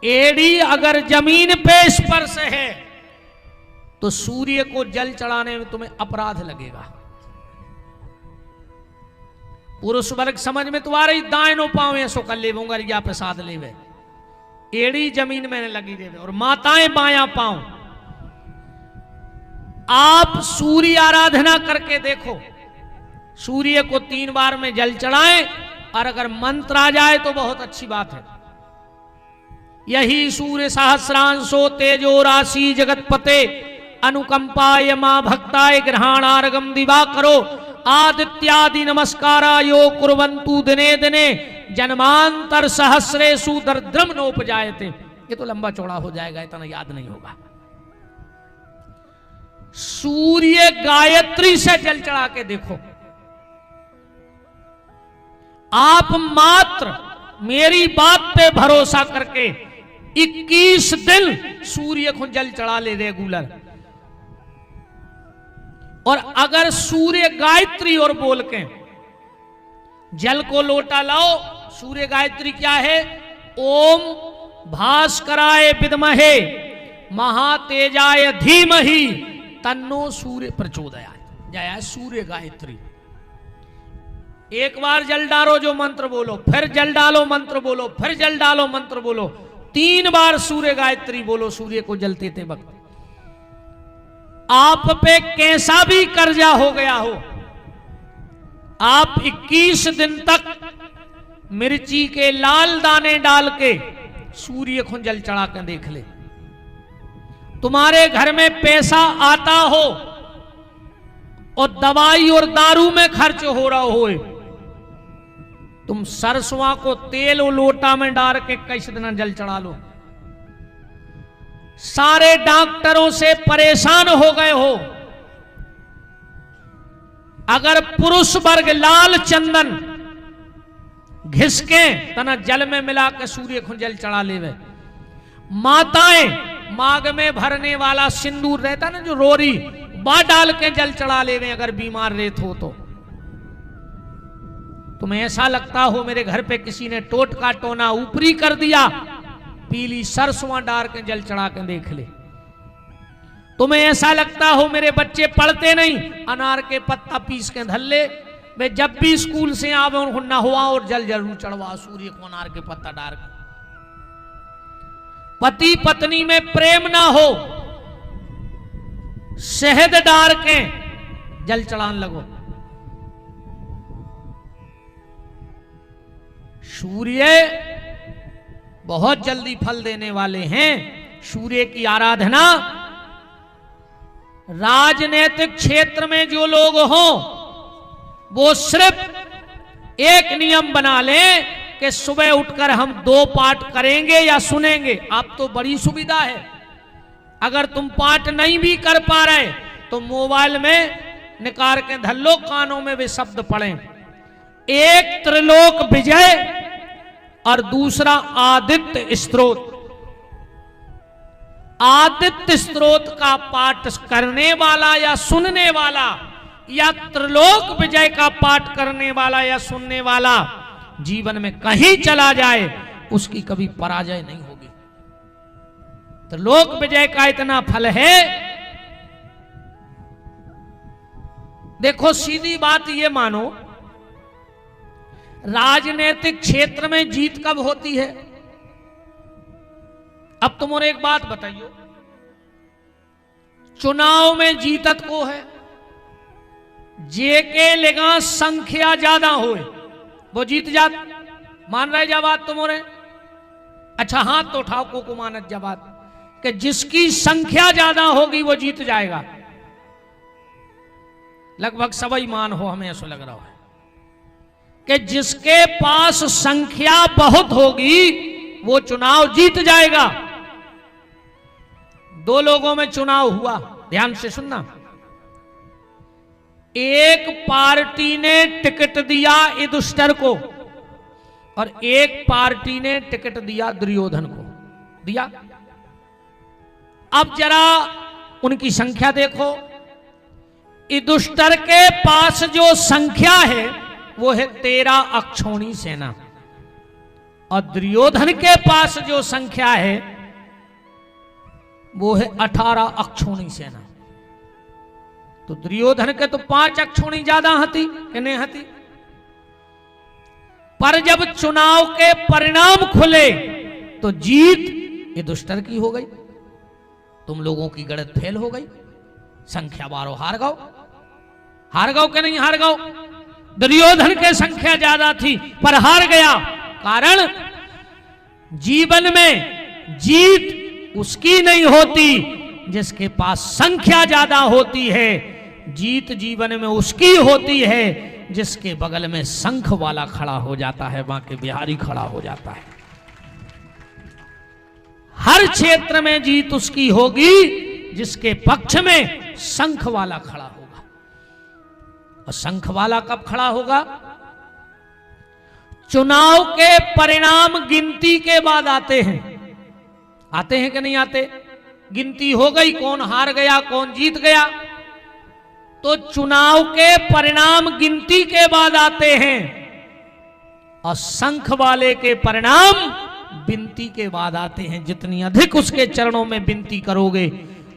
एड़ी अगर जमीन पे स्पर्श है तो सूर्य को जल चढ़ाने में तुम्हें अपराध लगेगा। पुरुष वर्ग समझ में तो आ रही, दाहिनों पांव ऐसो कर ले या प्रसाद लेवे, एड़ी जमीन में लगी देवे। और माताएं बायां पांव। आप सूर्य आराधना करके देखो, सूर्य को 3 बार में जल चढ़ाएं, और अगर मंत्र आ जाए तो बहुत अच्छी बात है। यही सूर्य सहस्रांशो तेजो राशि जगतपते अनुकंपाय मां भक्ताय ग्रहणार्गम दिवा करो आदित्यादि नमस्कारा यो कुर्वन्तु दिने दिने जन्मांतर सहस्रेषु दरिद्रम नोपजायते। ये तो लंबा चौड़ा हो जाएगा, इतना याद नहीं होगा। सूर्य गायत्री से जल चढ़ा के देखो। आप मात्र मेरी बात पे भरोसा करके 21 दिन सूर्य को जल चढ़ा ले रेगुलर। और अगर सूर्य गायत्री और बोल के जल को लोटा लाओ, सूर्य गायत्री क्या है? ओम भास्कराय विद्महे महातेजाय धीमहि तन्नो सूर्य प्रचोदयात्। जय सूर्य गायत्री। एक बार जल डालो जो मंत्र बोलो, फिर जल डालो मंत्र बोलो, फिर जल डालो मंत्र बोलो, 3 बार सूर्य गायत्री बोलो सूर्य को जल देते वक्त। आप पे कैसा भी कर्जा हो गया हो, आप 21 दिन तक मिर्ची के लाल दाने डाल के सूर्य को जल चढ़ा कर देख ले। तुम्हारे घर में पैसा आता हो और दवाई और दारू में खर्च हो रहा हो, तुम सरसों को तेल और लोटा में डाल के कैसे दिन जल चढ़ा लो। सारे डॉक्टरों से परेशान हो गए हो, अगर पुरुष वर्ग लाल चंदन घिसके तना जल में मिला के सूर्य को जल चढ़ा लेवे। माताएं मांग में भरने वाला सिंदूर रहता ना जो रोरी, वह डाल के जल चढ़ा लेवे अगर बीमार रेत हो तो। तुम्हें ऐसा लगता हो मेरे घर पे किसी ने टोट का टोना ऊपरी कर दिया, पीली सरसों डाल के जल चढ़ा के देख ले। तुम्हें ऐसा लगता हो मेरे बच्चे पढ़ते नहीं, अनार के पत्ता पीस के धर ले, वे जब भी स्कूल से आवे उनको नहवा और जल जरूर चढ़वा सूर्य को अनार के पत्ता डाल के। पति पत्नी में प्रेम ना हो, शहद डाल के जल चढ़ान लगो। सूर्य बहुत जल्दी फल देने वाले हैं। सूर्य की आराधना राजनीतिक क्षेत्र में जो लोग हों वो सिर्फ एक नियम बना लें कि सुबह उठकर हम 2 पाठ करेंगे या सुनेंगे। आप तो बड़ी सुविधा है, अगर तुम पाठ नहीं भी कर पा रहे तो मोबाइल में निकाल के धर लो, कानों में वे शब्द पढ़ें। एक त्रिलोक विजय और दूसरा आदित्य स्तोत्र। आदित्य स्तोत्र का पाठ करने वाला या सुनने वाला या त्रिलोक विजय का पाठ करने वाला या सुनने वाला जीवन में कहीं चला जाए उसकी कभी पराजय नहीं होगी। त्रिलोक विजय का इतना फल है। देखो सीधी बात ये मानो, राजनीतिक क्षेत्र में जीत कब होती है? अब तुम और एक बात बताइयो, चुनाव में जीतत को है जेके लेगा संख्या ज्यादा होए वो जीत जात। मान रहे जा बात तुम और? अच्छा हाथ तो उठाओ को मानत जा बात कि जिसकी संख्या ज्यादा होगी वो जीत जाएगा। लगभग सभी मान हो, हमें ऐसा लग रहा है कि जिसके पास संख्या बहुत होगी वो चुनाव जीत जाएगा। 2 लोगों में चुनाव हुआ, ध्यान से सुनना। एक पार्टी ने टिकट दिया युधिष्ठिर को और एक पार्टी ने टिकट दिया दुर्योधन को दिया। अब जरा उनकी संख्या देखो। युधिष्ठिर के पास जो संख्या है वो है 13 अक्षौणी सेना और दुर्योधन के पास जो संख्या है वो है 18 अक्षौणी सेना। तो दुर्योधन के तो 5 अक्षौणी ज्यादा हती कि नहीं हती। पर जब चुनाव के परिणाम खुले तो जीत युधिष्ठिर की हो गई, तुम लोगों की गणित फेल हो गई। संख्या 12 हार गओ कि नहीं हार गओ? दुर्योधन के संख्या ज्यादा थी पर हार गया। कारण जीवन में जीत उसकी नहीं होती जिसके पास संख्या ज्यादा होती है। जीत जीवन में उसकी होती है जिसके बगल में शंख वाला खड़ा हो जाता है, बांके बिहारी खड़ा हो जाता है। हर क्षेत्र में जीत उसकी होगी जिसके पक्ष में शंख वाला खड़ा होगा। और शंख वाला कब खड़ा होगा? चुनाव के परिणाम गिनती के बाद आते हैं कि नहीं आते? गिनती हो गई, कौन हार गया कौन जीत गया, तो चुनाव के परिणाम गिनती के बाद आते हैं और शंख वाले के परिणाम विनती के बाद आते हैं। जितनी अधिक उसके चरणों में विनती करोगे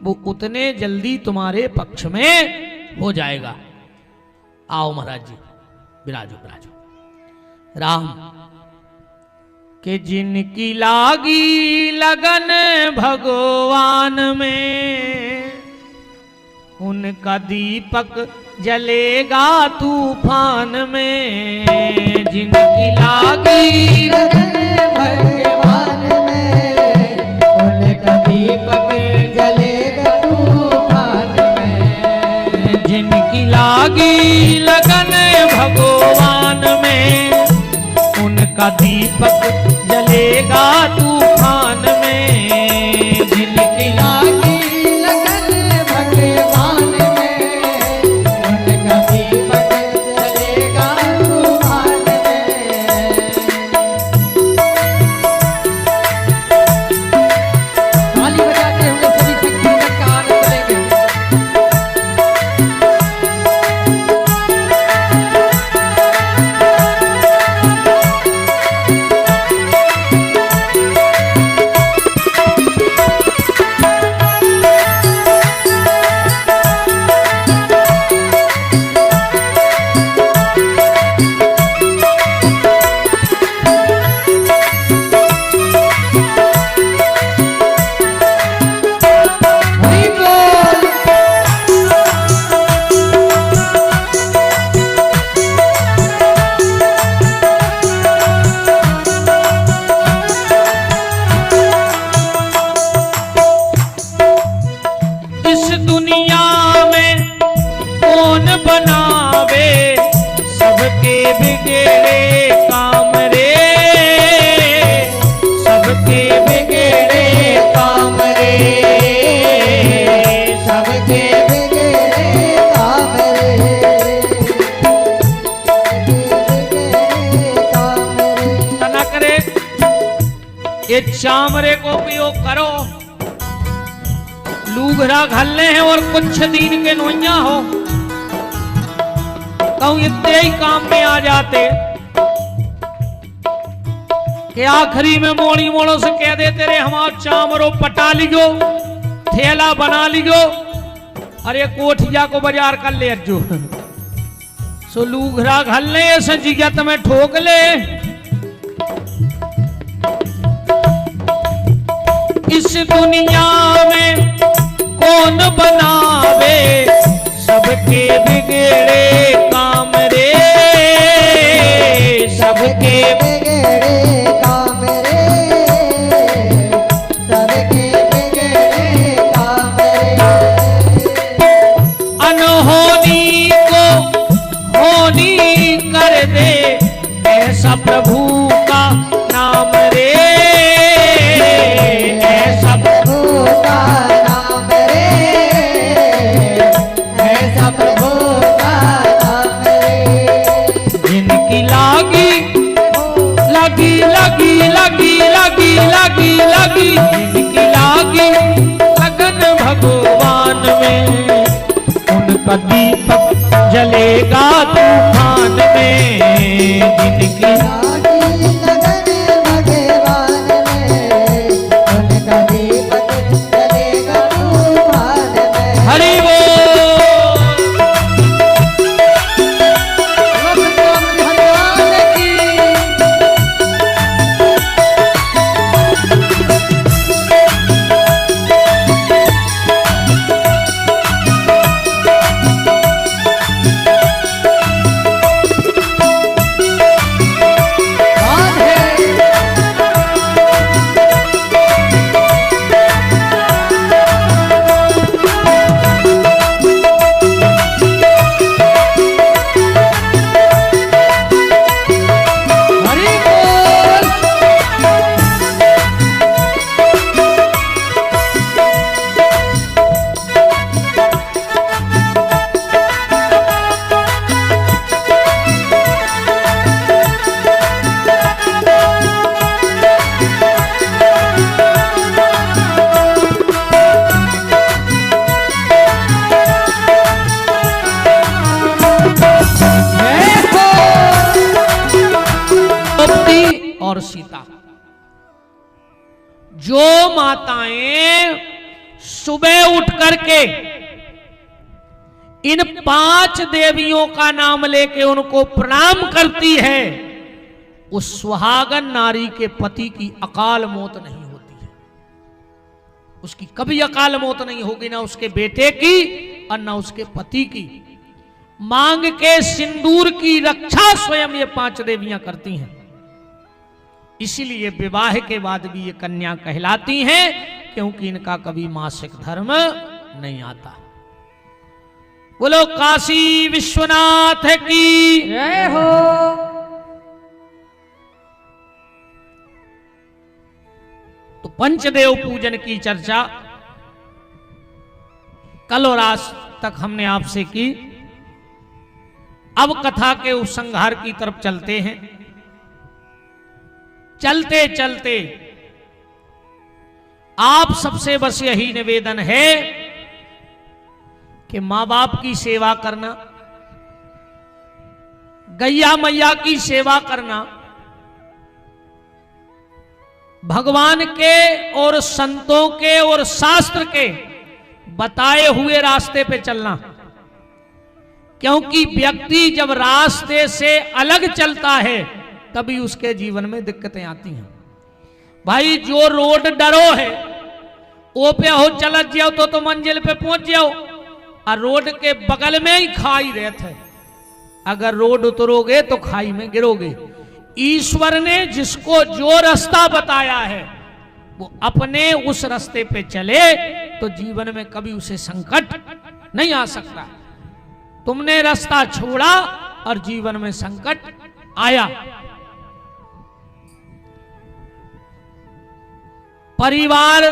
वो उतने जल्दी तुम्हारे पक्ष में हो जाएगा। आओ महाराज जी विराजो विराजो। राम के जिनकी लागी लगन भगवान में, उनका दीपक जलेगा तूफान में। जिनकी लागी लगन भगवान में, उनका दीपक जलेगा तूफान में। जिनकी लागी लगन भगवान में, उनका दीपक जलेगा तूफान में। जिनकी लागी लगन भगवान में, उनका दीपक जलेगा तूफान में। ताली बजाते हुए सभी संगीतकार का आनंद लेंगे। हरि बोल। इस दुनिया में कौन बनावे सबके बिगड़े काम रे, सबके बिगड़े काम रे। सबके बिगड़े काम रे, काम रे। तना करे ये चामरे को उपयोग करो, लूगरा घल्ले हैं और कुछ दिन के नोइया हो, कहूं इतने ही काम में आ जाते कि आखिरी में मोड़ी मोड़ों से कह देते रे हमारा चामरो पटा लियो, थैला बना लियो, अरे कोठिया को बाजार कर ले जो। सो लूगरा घल्ले ऐसे जिगत में ठोक ले। इस दुनिया में कौन बनावे सबके बिगड़े काम रे, सबके बिगड़े काम रे, सबके बिगड़े काम रे। अनहोनी को होनी कर दे ऐसा प्रभु का नाम रे, ऐसा प्रभु का नाम रे, ऐसा प्रभु का नाम रे। जिनकी लागी लगी लगी लगी लगी लगी लगी, जिनकी लागी लगन भगवान में, उनका दीपक जलेगा तूफान में। जिनकी लागी लगन भगवान में, उनका दीपक जलेगा तूफान में। हरि भगवान की और सीता, जो माताएं सुबह उठ करके इन 5 देवियों का नाम लेके उनको प्रणाम करती है, उस सुहागन नारी के पति की अकाल मौत नहीं होती है। उसकी कभी अकाल मौत नहीं होगी, ना उसके बेटे की और ना उसके पति की। मांग के सिंदूर की रक्षा स्वयं ये 5 देवियां करती हैं। इसीलिए विवाह के बाद भी ये कन्या कहलाती हैं, क्योंकि इनका कभी मासिक धर्म नहीं आता। बोलो काशी विश्वनाथ की जय हो। तो पंचदेव पूजन की चर्चा कल और आज तक हमने आपसे की। अब कथा के उपसंहार की तरफ चलते हैं। चलते चलते आप सबसे बस यही निवेदन है कि मां बाप की सेवा करना, गैया मैया की सेवा करना, भगवान के और संतों के और शास्त्र के बताए हुए रास्ते पे चलना। क्योंकि व्यक्ति जब रास्ते से अलग चलता है तभी उसके जीवन में दिक्कतें आती हैं। भाई जो रोड डरो है वो पे हो चलत जाओ तो मंजिल पे पहुंच जाओ, और रोड के बगल में ही खाई रहते है। अगर रोड उतरोगे तो खाई में गिरोगे। ईश्वर ने जिसको जो रास्ता बताया है वो अपने उस रास्ते पे चले तो जीवन में कभी उसे संकट नहीं आ सकता। तुमने रास्ता छोड़ा और जीवन में संकट आया। परिवार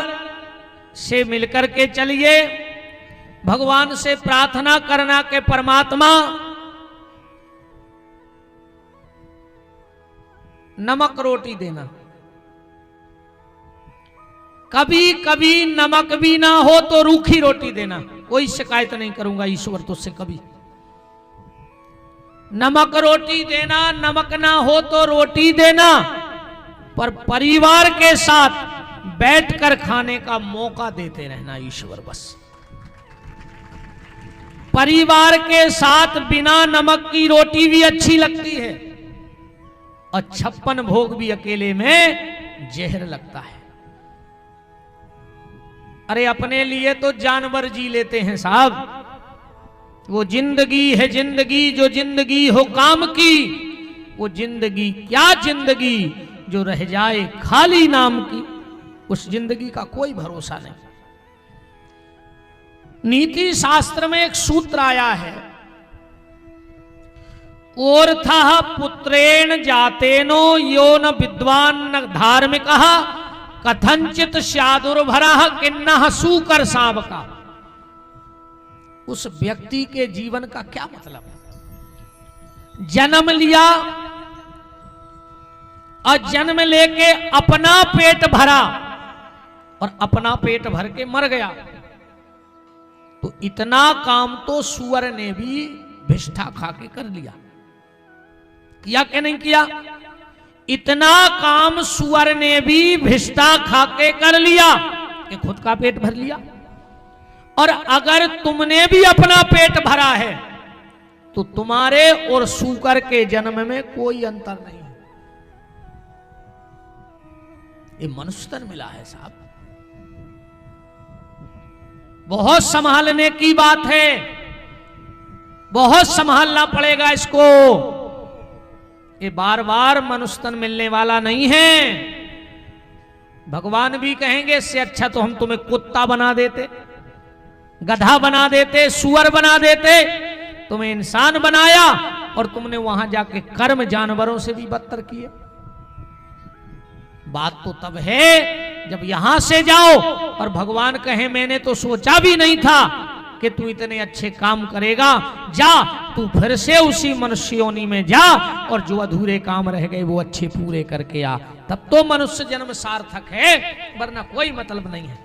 से मिलकर के चलिए, भगवान से प्रार्थना करना कि परमात्मा नमक रोटी देना। कभी कभी नमक भी ना हो तो रूखी रोटी देना। कोई शिकायत नहीं करूंगा ईश्वर तुझसे कभी। नमक रोटी देना, नमक ना हो तो रोटी देना, पर परिवार के साथ बैठकर खाने का मौका देते रहना ईश्वर। बस परिवार के साथ बिना नमक की रोटी भी अच्छी लगती है और 56 भोग भी अकेले में जहर लगता है। अरे अपने लिए तो जानवर जी लेते हैं साहब। वो जिंदगी है जिंदगी जो जिंदगी हो काम की, वो जिंदगी क्या जिंदगी जो रह जाए खाली नाम की। उस जिंदगी का कोई भरोसा नहीं। नीति शास्त्र में एक सूत्र आया है, ओर्थः पुत्रेण जातेनो यो न विद्वान न धार्मिक कथंचित स्यादुर्भरः किन्नः सूकर शावका। उस व्यक्ति के जीवन का क्या मतलब है? जन्म लिया और जन्म लेके अपना पेट भरा और अपना पेट भर के मर गया, तो इतना काम तो सुअर ने भी भिष्ठा खा के कर लिया। किया कि नहीं किया? इतना काम सुअर ने भी भिष्ठा खा के कर लिया कि खुद का पेट भर लिया। और अगर तुमने भी अपना पेट भरा है तो तुम्हारे और सूकर के जन्म में कोई अंतर नहीं है। ये मनुष्य तन मिला है साहब। बहुत संभालने की बात है, बहुत संभालना पड़ेगा इसको। ये बार बार मनुष्य तन मिलने वाला नहीं है। भगवान भी कहेंगे इससे अच्छा तो हम तुम्हें कुत्ता बना देते, गधा बना देते, सुअर बना देते। तुम्हें इंसान बनाया और तुमने वहां जाके कर्म जानवरों से भी बदतर किए। बात तो तब है जब यहां से जाओ और भगवान कहे मैंने तो सोचा भी नहीं था कि तू इतने अच्छे काम करेगा, जा तू फिर से उसी मनुष्य योनि में जा और जो अधूरे काम रह गए वो अच्छे पूरे करके आ। तब तो मनुष्य जन्म सार्थक है, वरना कोई मतलब नहीं है।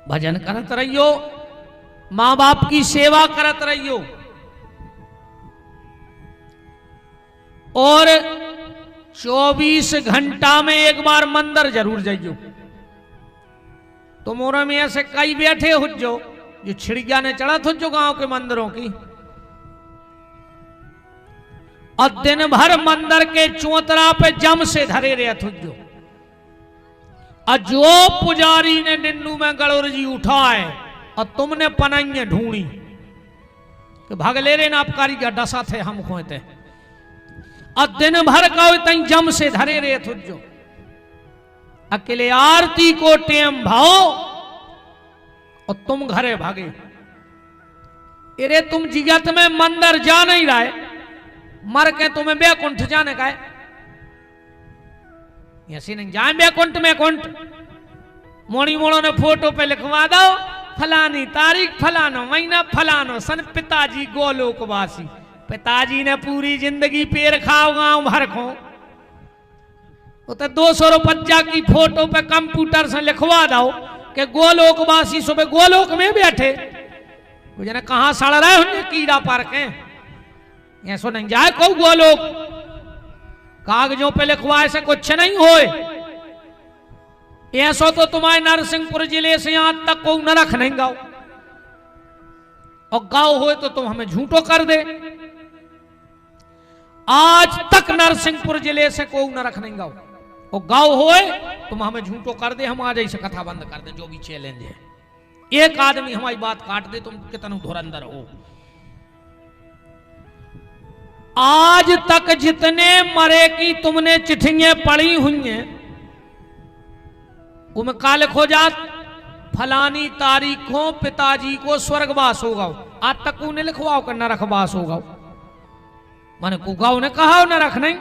भजन करत रहियो, मां बाप की सेवा करत रहियो, और 24 घंटा में एक बार मंदिर जरूर जाइयो। तुम और में ऐसे कई बैठे हो जो जो छिड़िया ने चढ़ा था जो गांव के मंदिरों की, और दिन भर मंदिर के चौतरा पे जम से धरे रहे थे जो, और जो पुजारी ने निन्नू में गड़ोर जी उठाए और तुमने पनाइए ढूंढी कि भगले रे नापकारी का डसा थे हम खोते, और दिन भर का तई जम से धरे रहे थे जो, अकेले आरती को टेम भाओ और तुम घरे भागे। अरे तुम जिगत में मंदिर जा नहीं रहे, मर के तुम्हें बैकुंठ जाने का है, ऐसे नहीं जाए बैकुंठ में कुंठ। मोड़ी मोड़ों ने फोटो पे लिखवा दो फलानी तारीख फलानो महीना फलानो सन पिताजी गोलोकवासी। पिताजी ने पूरी जिंदगी पेड़ खाओ गांव भर को, वो तो 200 रुपया की फोटो पे कंप्यूटर से लिखवा दो कि गोलोकवासी सुबह गोलोक में बैठे, मुझे ने कहां सड़ रहे होंगे कीड़ा पार के, ऐसा नहीं जाए को गोलोक, कागजों पे लिखवाए से कुछ नहीं होए। ऐसा तो तुम्हारे नरसिंहपुर जिले से यहां तक को न रख नहीं गाओ, और गाँव होए तो तुम हमें झूठो कर दे। आज तक नरसिंहपुर जिले से को न रख नहीं गाओ, और गाँव होए तुम हमें झूठो कर दे, हम आज ऐसे कथा बंद कर दे। जो भी चैलेंज है, एक आदमी हमारी बात काट दे, तुम कितना धुरंधर हो। आज तक जितने मरे की तुमने चिट्ठियां पढ़ी हुई हैं, उनमें का लिखो जात फलानी तारीखों पिताजी को स्वर्गवास होगा। आज तक उन्हें लिखवाओ कर नरकवास होगा, माने कुगाओ ने कहा न रख नहीं,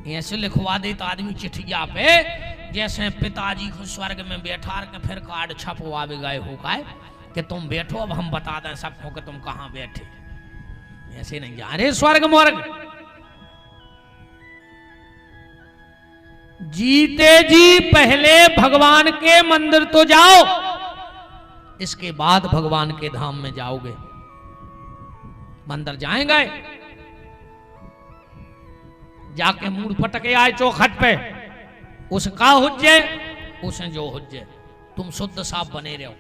ऐसे लिखवा दे तो आदमी चिट्ठिया पे जैसे पिताजी को स्वर्ग में बैठा के फिर कार्ड छपवा भी गए हो का कि तुम बैठो, अब हम बता दें सबको कि तुम कहां बैठे। ऐसे नहीं जा रहे स्वर्ग मोर्ग। जीते जी पहले भगवान के मंदिर तो जाओ, इसके बाद भगवान के धाम में जाओगे। मंदिर जाएंगे, जाके मूड पटके आए चौखट पे, उसका हुज्जे उसे जो हुज्जे, तुम शुद्ध साफ बने रहो।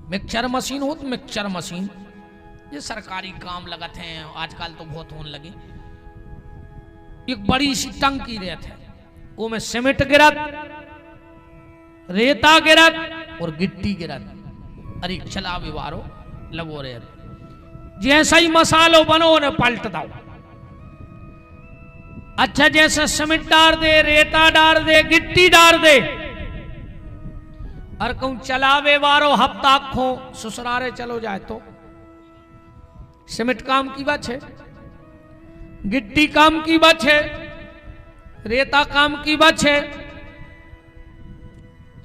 मिक्सचर मशीन हो तो मिक्सचर मशीन, ये सरकारी काम लगते हैं आजकल तो बहुत होने लगी। एक बड़ी सी टंकी रहत है, वो में सीमेंट गिरत, रेता गिरत और गिट्टी गिरत, अरे चला विवारो लगो रे, जैसा ही मसालो बनो ने पलट दो। अच्छा जैसे सीमेंट डाल दे, रेता डाल दे, गिट्टी डाल दे, और कहूं चलावे वारो हफ्ता खो ससुरारे चलो जाए तो सीमेंट काम की बात है, गिट्टी काम की बात है, रेता काम की बात है,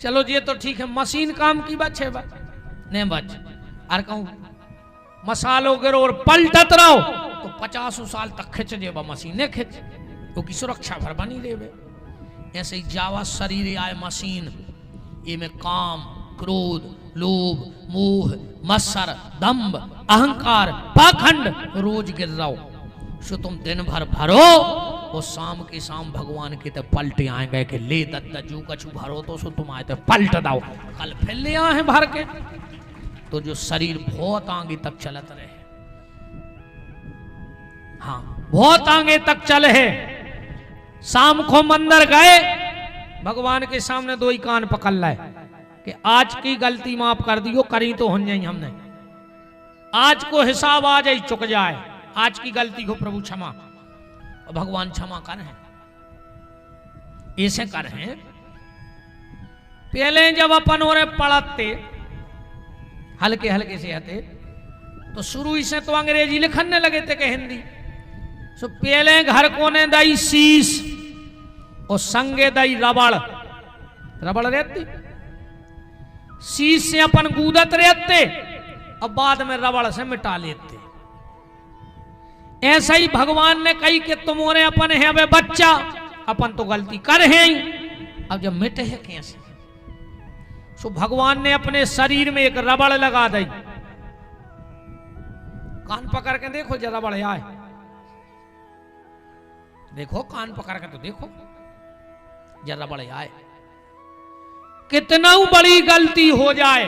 चलो ये तो ठीक है, मशीन काम की बात है नहीं बच। और कहूं मसालो गिरो और पलटत रहो तो 50 साल तक खिंच जेबा मशीन खिंच, क्योंकि सुरक्षा भर बनी रेबे। ऐसे ही जावा शरीर आए मशीन, ये में काम क्रोध लोभ मोह मत्सर दंभ अहंकार पाखंड रोज गिर रहो, सो तुम दिन भर भरो और शाम के शाम भगवान के तो पलटे आएंगे कि ले दत्ता जो कछु भरो तो सो तुम आए तो पलट दो, कल फिर ले आए भर के, तो जो शरीर बहुत आगे तक चलत रहे। हाँ बहुत आगे तक चले है। शाम को मंदिर गए, भगवान के सामने दो ही कान पकड़ लाए कि आज की गलती माफ कर दियो, करी तो हो जाई हमने, आज को हिसाब आ जाए चुक जाए, आज की गलती को प्रभु क्षमा, और भगवान क्षमा कर हैं, ऐसे कर हैं। पहले जब अपन और पढ़ते हल्के हल्के से आते तो शुरू ही से तो अंग्रेजी लिखने लगे थे कि हिंदी, सो पहले घर को ने दई शीश और संगे दई रबड़, रबड़ रहती शीश से अपन गूदत रहते और बाद में रबड़ से मिटा लेते। ऐसा ही भगवान ने कही कि तुम्हारे अपन है वे बच्चा, अपन तो गलती कर हैं, अब जब मिटे है कैसे, सो भगवान ने अपने शरीर में एक रबड़ लगा दी, कान पकड़ के देखो जरा रबड़ आए, देखो कान पकड़ के तो देखो जरा रबड़ आए, कितना बड़ी गलती हो जाए,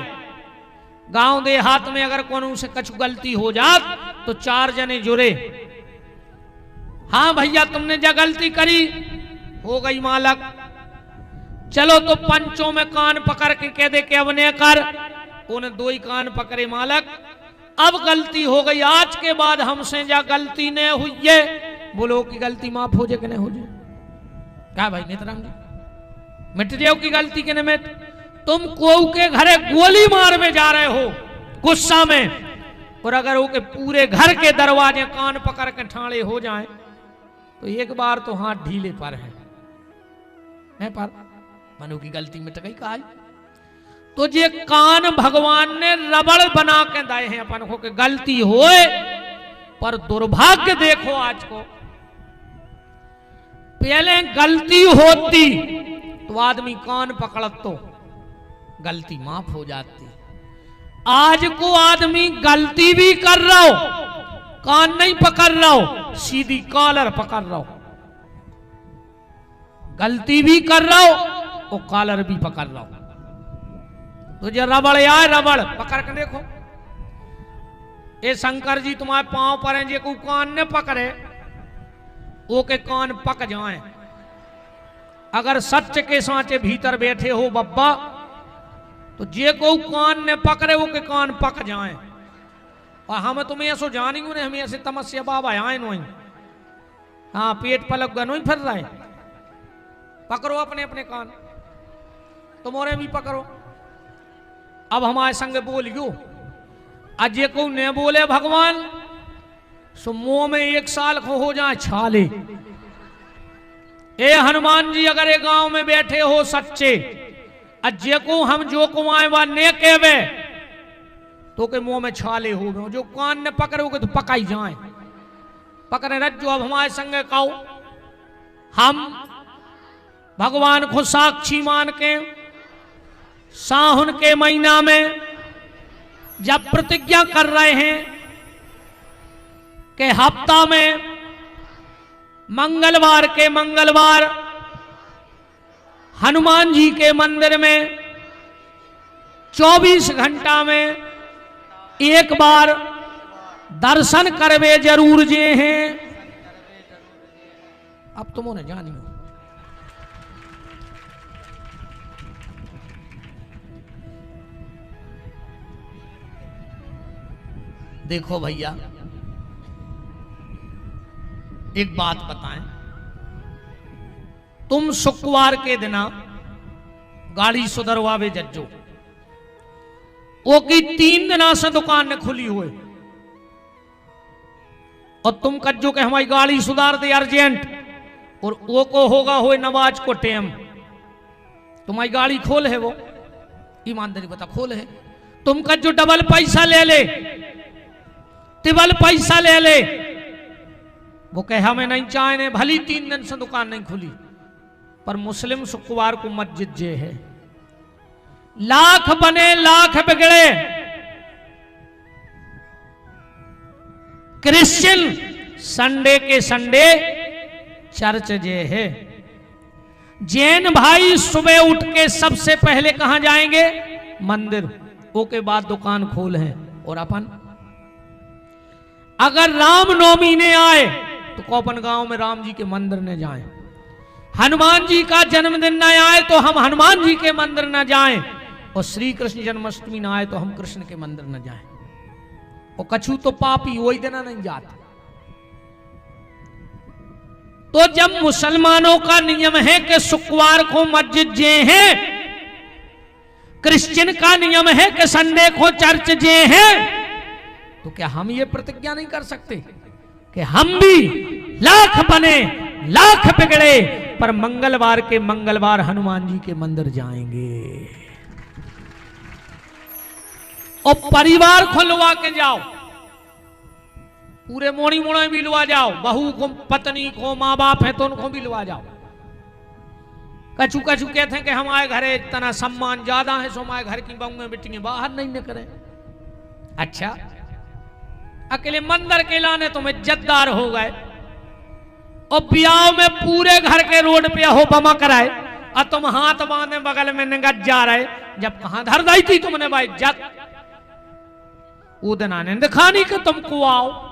गांव देहात में अगर कोनो से कुछ गलती हो जात तो 4 जने जुड़े, हाँ भैया तुमने जो गलती करी हो गई मालक, चलो तो पंचों में कान पकड़ के कह दे के अब ने कर, उन्हें 2 ही कान पकड़े मालक अब गलती हो गई, आज के बाद हमसे जा गलती नहीं हुई है, बोलो की गलती माफ हो जाए कि नहीं हो जाए? क्या भाई नेतराम जी मिट जाओ की गलती के नहीं मिट? तुम को के घरे गोली मार में जा रहे हो गुस्सा में, और अगर वो के पूरे घर के दरवाजे कान पकड़ के ठाणे हो जाए तो एक बार तो हाथ ढीले पर है पर मनु की गलती मिट गई का? तो ये कान भगवान ने रबड़ बना के दाए हैं अपन को कि गलती होए, पर दुर्भाग्य देखो आज को, पहले गलती होती तो आदमी कान पकड़त तो गलती माफ हो जाती, आज को आदमी गलती भी कर रहा हो, कान नहीं पकड़ रहा हो, सीधी कॉलर पकड़ रहा हो, गलती भी कर रहा हो और कॉलर भी पकड़ रहा हो। तो जो रबड़ आए रबड़ पकड़ के देखो, ए शंकर जी तुम्हारे पांव पर हैं, जे को कान ने पकड़े वो के कान पक जाए, अगर सच के सांचे भीतर बैठे हो बब्बा तो जे को कान ने पकड़े वो के कान पक जाए। और हम तुम्हें ऐसो जानी हमें ऐसे तमस्या बाबा आए नो, हाँ पेट पलक गनो ही फिर रहा है, पकड़ो अपने अपने कान, तुम्हारे भी पकड़ो। अब हमारे संग बोलियो, अजय को ने बोले भगवान सो मुंह में 1 साल को हो जाए छाले। ए हनुमान जी अगर ये गांव में बैठे हो सच्चे, अजय को हम जो कुमाए वा ने कहवे तो के मुंह में छाले हो गए, जो कान ने पकड़ोगे तो पकाई जाए, पकड़े रज्जो। अब हमारे संग कहो, हम भगवान को साक्षी मान के साहुन के महीना में जब प्रतिज्ञा कर रहे हैं कि हफ्ता में मंगलवार के मंगलवार हनुमान जी के मंदिर में 24 घंटा में 1 बार दर्शन करवे जरूर जे हैं। अब तुम उन्हें जानियो, देखो भैया एक बात बताएं, तुम शुक्रवार के दिना गाड़ी सुधरवावे जज्जो, वो की 3 दिना से दुकान ने खुली हुए और तुम कज्जो के हमारी गाड़ी सुधार दे अर्जेंट, और वो को होगा हुए नमाज को टेम, तुम्हारी गाड़ी खोल है, वो ईमानदारी बता खोल है, तुम कज्जो डबल पैसा ले ले, टिबल पैसा ले ले, वो कहे हमें नहीं चाहे, भली 3 दिन से दुकान नहीं खुली, पर मुस्लिम शुक्रवार को मस्जिद जे है, लाख बने लाख बिगड़े, क्रिश्चियन संडे के संडे चर्च जे है, जैन भाई सुबह उठ के सबसे पहले कहां जाएंगे? मंदिर, वो के बाद दुकान खोल है। और अपन अगर रामनवमी ने आए तो कोपन गांव में राम जी के मंदिर न जाएं, हनुमान जी का जन्मदिन न आए तो हम हनुमान जी के मंदिर न जाएं, और श्री कृष्ण जन्माष्टमी न आए तो हम कृष्ण के मंदिर न जाएं। और कछु तो पापी वही देना नहीं जाते। तो जब मुसलमानों का नियम है कि शुक्रवार को मस्जिद जे हैं, क्रिश्चियन का नियम है कि संडे को चर्च जे हैं, तो क्या हम ये प्रतिज्ञा नहीं कर सकते कि हम भी लाख बने लाख बिगड़े पर मंगलवार के मंगलवार हनुमान जी के मंदिर जाएंगे, और परिवार खुलवा के जाओ, पूरे मोड़ी मोड़ा भी लुआ जाओ, बहू को पत्नी को माँ बाप है तो उनको भी लुआ जाओ। कछु कछु कहते हैं कि हमारे घर इतना सम्मान ज्यादा है, सो हमारे घर की बहुएं बेटियां बाहर नहीं निकले। अच्छा, अकेले मंदिर के लाने तुम इज्जतदार हो गए, और ब्याह में पूरे घर के रोड पे हो बमा कराए, और तुम हाथ बांधे बगल में निगत जा रहे, जब कहां धर दी थी तुमने भाई इज्जत, वो दिन आने दिखा नहीं कि तुमको आओ।